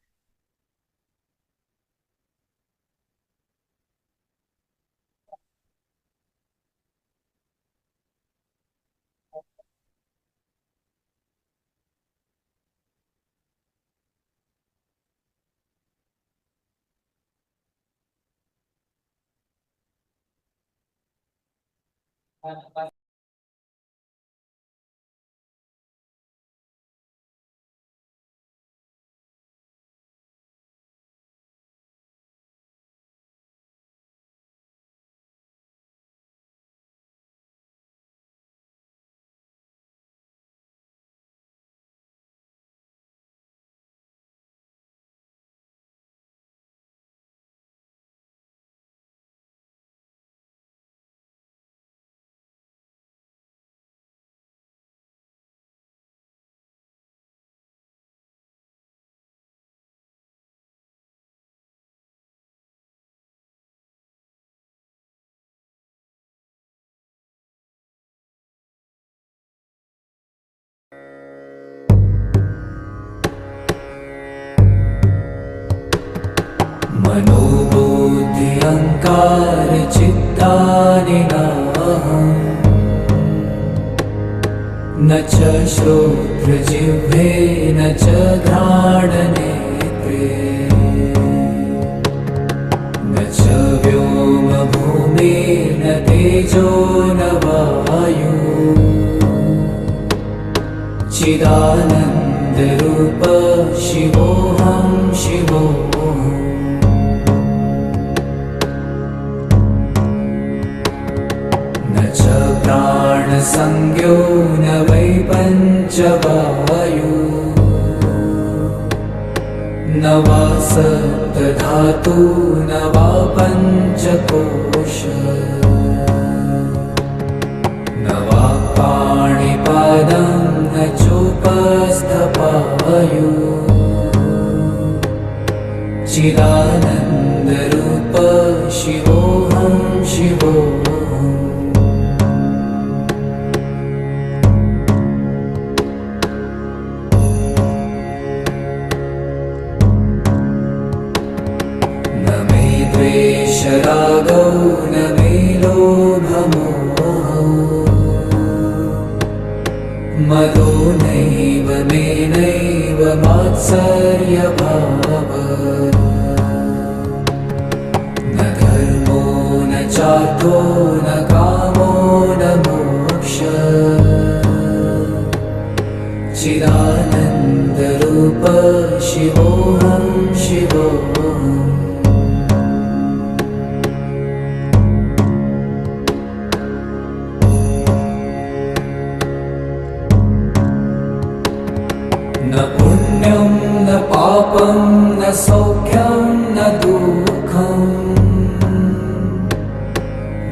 मनोबुद्धि अहंकार चित्तानि नाहम् न च श्रोत्रजिह्वे न च घ्राणनेत्रे न च व्योमभूमिर्न तेजो न वायु चिदानन्दरूप शिवोऽहं शिवोऽहम् प्राणसंज्ञो न वै पञ्चवायु न वा सप्तधातु न वा पञ्चकोश न वा पाणिपादं न चोपस्थपायु चिदानन्दरूप शिवोऽहं शिवोऽहम् रागौ न मे लोभमोहौ मदो नैव मे नैव मात्सर्यभावः न धर्मो न चार्थो न कामो न मोक्षः चिदानन्दरूप शिवोऽहं शिवोऽहम् न पुण्यं न पापं न सौख्यं न दुःखं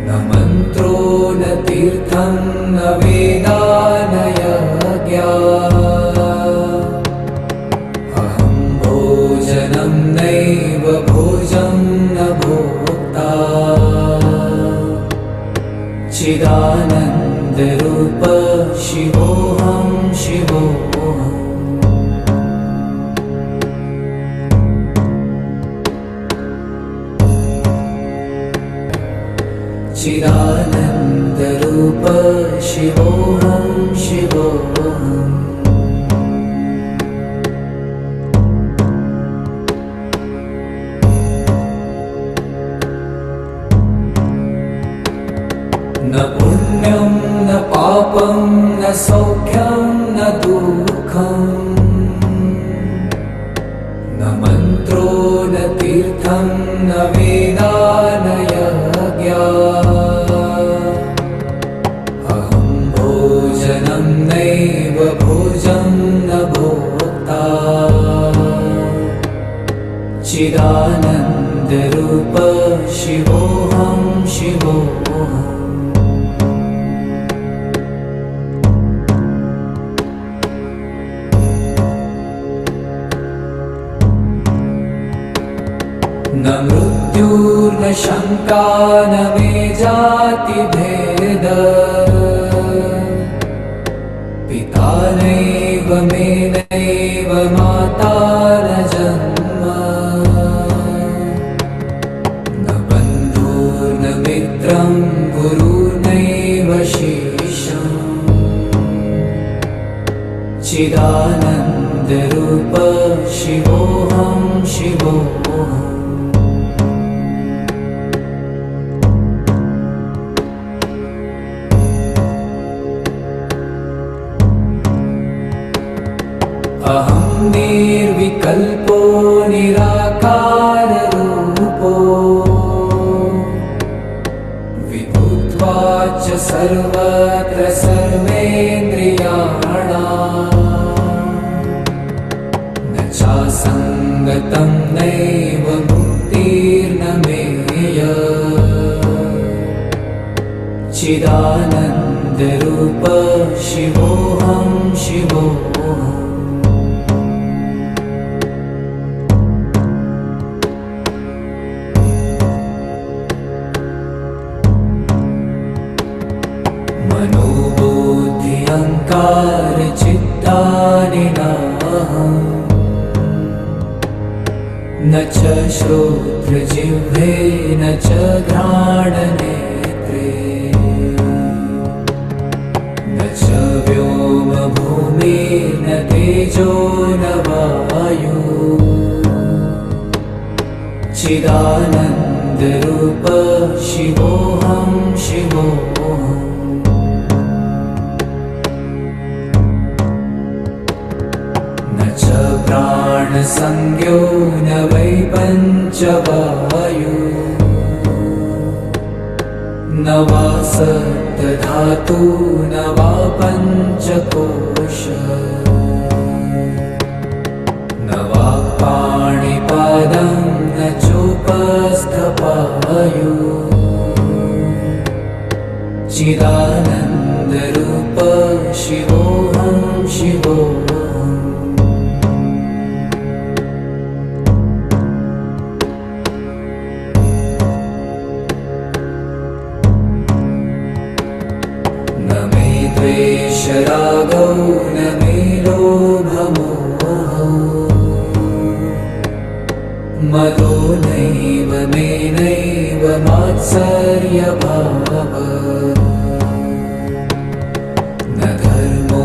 न मन्त्रो न तीर्थं न वेदा न यज्ञा अहं भोजनं नैव भोजं न भोक्ता चिदानन्दरूप शिवोऽहं शिवोऽहम् चिदानन्दरूप शिवोऽहं शिवोऽहम् न पुण्यं न पापं न सौख्यं न दुःखम् न मन्त्रो न तीर्थं न वेदा न यज्ञा अहं भोजनं नैव भोजं न भोक्ता चिदानन्दरूप शिवोऽहं शिवोऽहम् न मृत्युर्न शङ्का न मे जातिभेद पिता नैव मे नैव माता न जन्म न बन्धुर्न मित्रं गुरुर्नैव शिष्यम् चिदानन्दरूप शिवोऽहं शिवोऽहम् अहं निर्विकल्पो निराकाररूपो विभुत्वाच्च सर्वत्र सर्वेन्द्रियाणाम् न चासङ्गतं नैव मुक्तिर्न मेय चिदानन्दरूप शिवोऽहं शिवोऽहम् मनोबुद्ध्यहङ्कार चित्तानि नाहम् न च श्रोत्रजिह्वे न च घ्राणनेत्रे न च व्योमभूमिर्न तेजो न वायु चिदानन्दरूप शिवोऽहं शिवोऽहम् प्राणसंज्ञो न वै पञ्चवायु न वा सप्तधातु न वा पञ्चकोश न वा पाणिपादं न चोपस्थपायु चिदानन्दरूप शिवोऽहं शिवोऽहम् द्वेषरागौ न मे लोभमोहौ मदो नैव मे नैव मात्सर्यभावः न धर्मो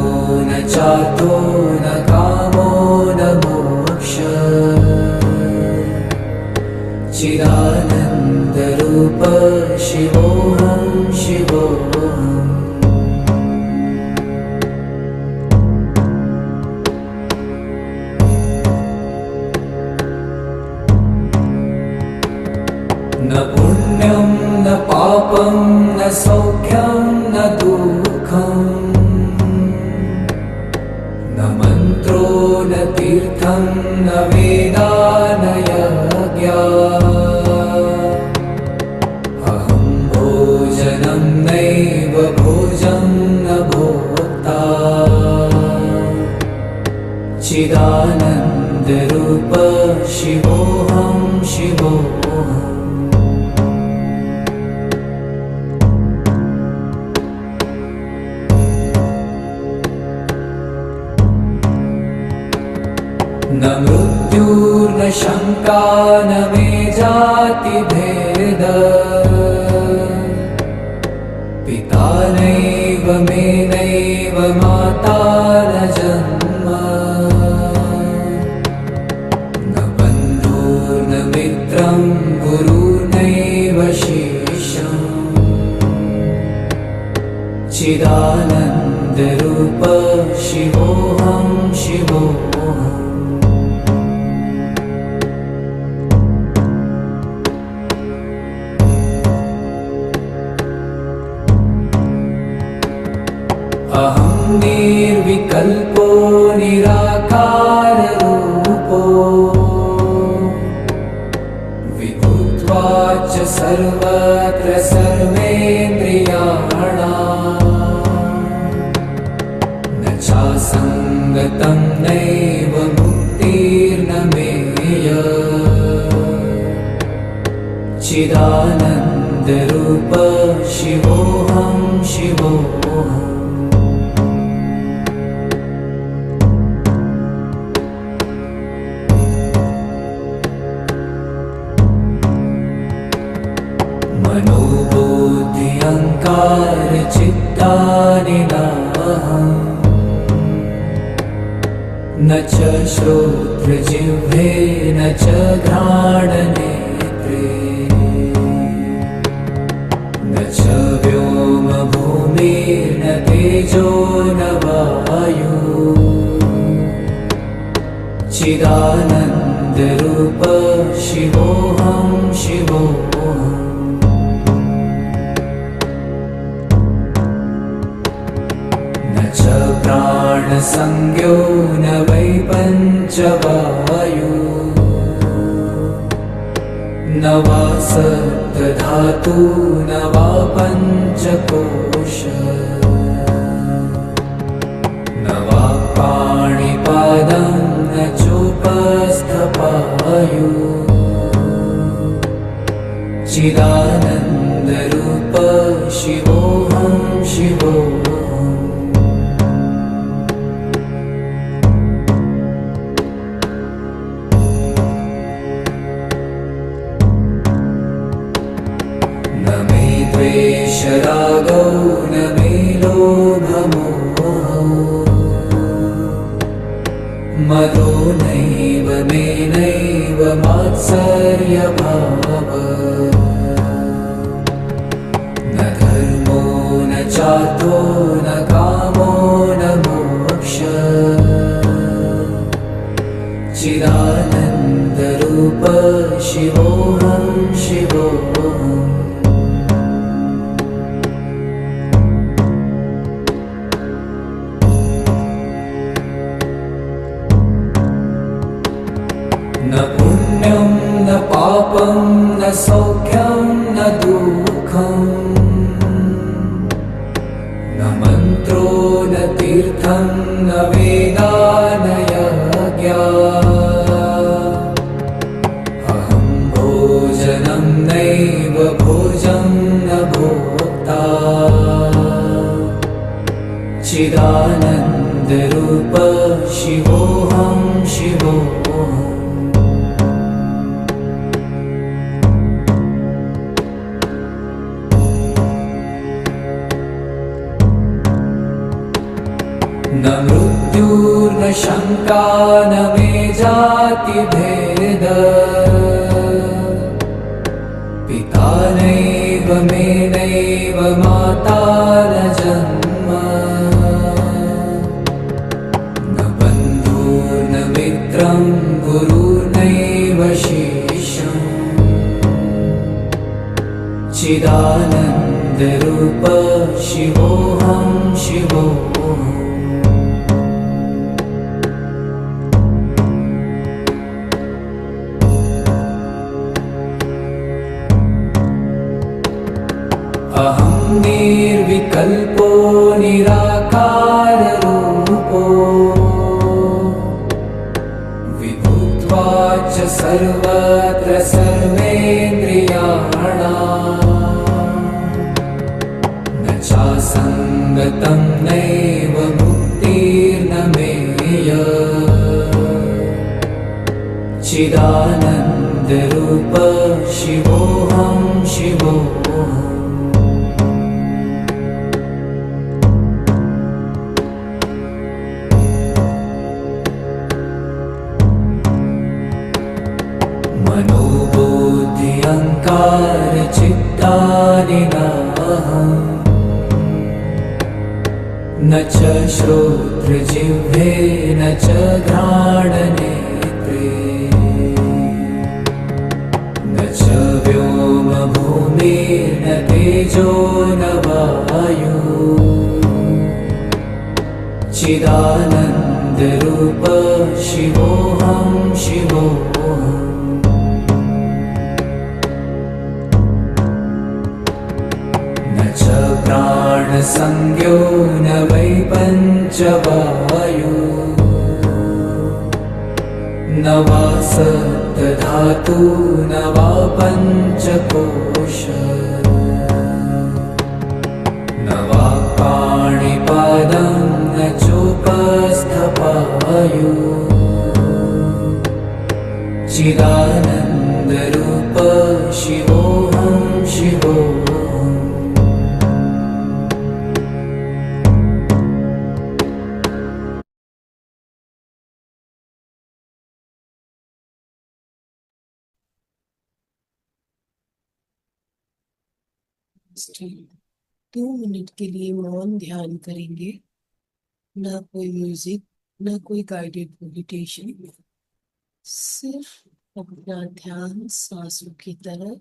न चार्थो न कामो न मोक्षः चिदानन्दरूप शिवोऽहं शिवोऽहम् न पुण्यं न पापं न सौख्यं न दुःखम् न मन्त्रो न तीर्थं न वेदा न यज्ञा अहं भोजनं नैव भोजं न भोक्ता चिदानन्दरूप शिवोऽहं शिवोऽहम् न मृत्युर्न शङ्का न मे जातिभेद पिता नैव मे नैव माता न जन्म न बन्धुर्न मित्रं गुरुर्नैव शिष्यम् चिदानन्दरूप शिवोऽहं शिवोऽहम् अहं निर्विकल्पो निराकाररूपो विभुत्वाच्च सर्वत्र सर्वेन्द्रियाणाम् न चासङ्गतं नैव मुक्तिर्न मेय चिदानन्दरूप शिवोऽहं शिवोऽहम् मनोबुद्धि अहङ्कार चित्तानि नाहम् न च श्रोत्रजिह्वे न च घ्राणनेत्रे न च व्योमभूमिर्न तेजो न वायु चिदानन्दरूप शिवोऽहं शिवोऽहम् प्राणसंज्ञो न वै पञ्चवायु न वा सप्तधातु न वा पञ्चकोश न वा पाणिपादं न चोपस्थपायु चिदानन्दरूप शिवोऽहं शिवोऽहम् रागौ न मे लोभमोहौ मदो नैव मे नैव मात्सर्यभाव न धर्मो न चार्थो न कामो न मोक्ष चिदानन्दरूप शिवोऽहं शिवोऽहम् न पुण्यं न पापं न सौख्यं न दुःखं न मन्त्रो न तीर्थं न वेदा न यज्ञा अहं भोजनं नैव भोजं न भोक्ता चिदानन्दरूप शिवोऽहं शिवोऽहम् न मृत्युर्न शङ्का न मे जातिभेद पिता नैव मे नैव माता न जन्म न बन्धुर्न मित्रं गुरुर्नैव शिष्यम् चिदानन्दरूप शिवोऽहं शिवोऽहम् अहं निर्विकल्पो निराकाररूपो विभुत्वाच्च सर्वत्र सर्वेन्द्रियाणाम् न चासङ्गतं नैव मुक्तिर्न मेय जाने नाहम् न च श्रोत्रजिह्वे न च घ्राणनेत्रे न च व्योमभूमिर्न तेजो न वायु चिदानन्दरूप शिवोऽहं शिवोऽहम् न च प्राणसंज्ञो न वै पञ्चवायु न वा सप्तधातु न वा पञ्चकोश न वा पाणिपादं न चोपस्थपायु चिदानन्दरूप शिवोऽहं शिवोऽहम् दो मिनट के लिए मौन ध्यान करेंगे। ना कोई म्यूजिक, ना कोई गाइडेड मेडिटेशन, सिर्फ अपना ध्यान सांसों की तरफ।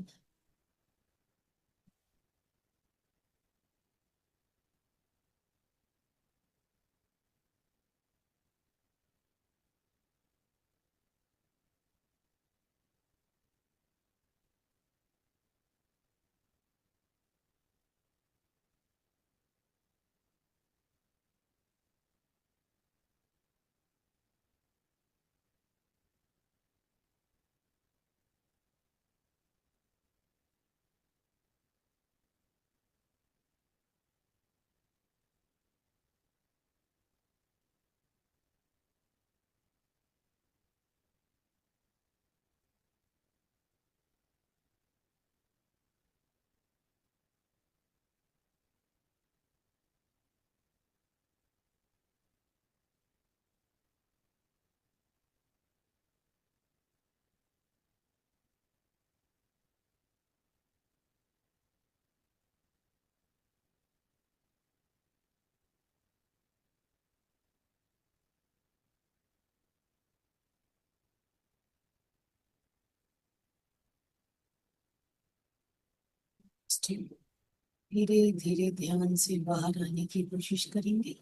धीरे धीरे ध्यान से बाहर आने की कोशिश करेंगे।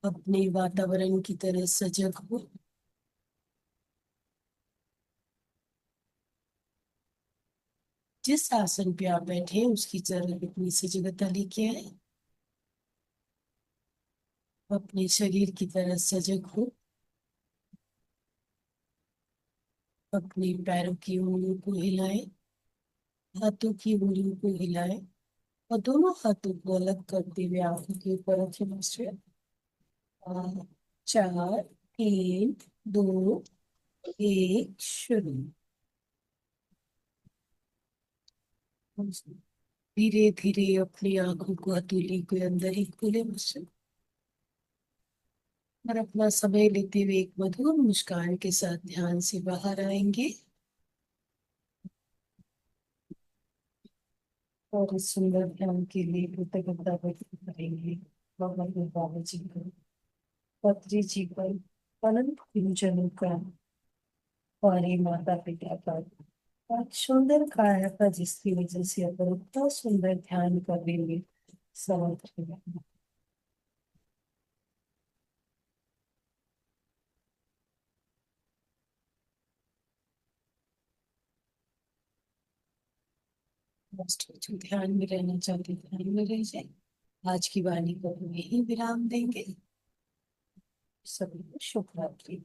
अपने वातावरण की तरह सजग हो। जिस आसन पे आप बैठे हैं उसकी जरा इतनी सजगता लेके आए। अपने शरीर की तरह सजग हो। अपने पैरों की उंगलियों को हिलाएं, हाथों की उंगलियों को हिलाएं और दोनों हाथों को अलग करते हुए आंखों के ऊपर रखें। मास्टर 4, 3, 2, 1 शुरू। धीरे धीरे अपनी आंखों को हथेली के अंदर ही खोले मास्टर और अपना समय लेते हुए एक मधुर मुस्कान के साथ ध्यान से बाहर आएंगे। और इस सुंदर ध्यान के लिए कृतज्ञता व्यक्त करेंगे बाबा बाबा जी को, पत्री जी पर, अनंत गुरुजनों का और ये माता पिता का और सुंदर काया का जिसकी वजह से अपन इतना सुंदर ध्यान कर लेंगे। समर्थ जो ध्यान में रहना चाहते ध्यान में रह जाए। आज की वाणी को हम यही विराम देंगे। सभी को शुभ रात्रि।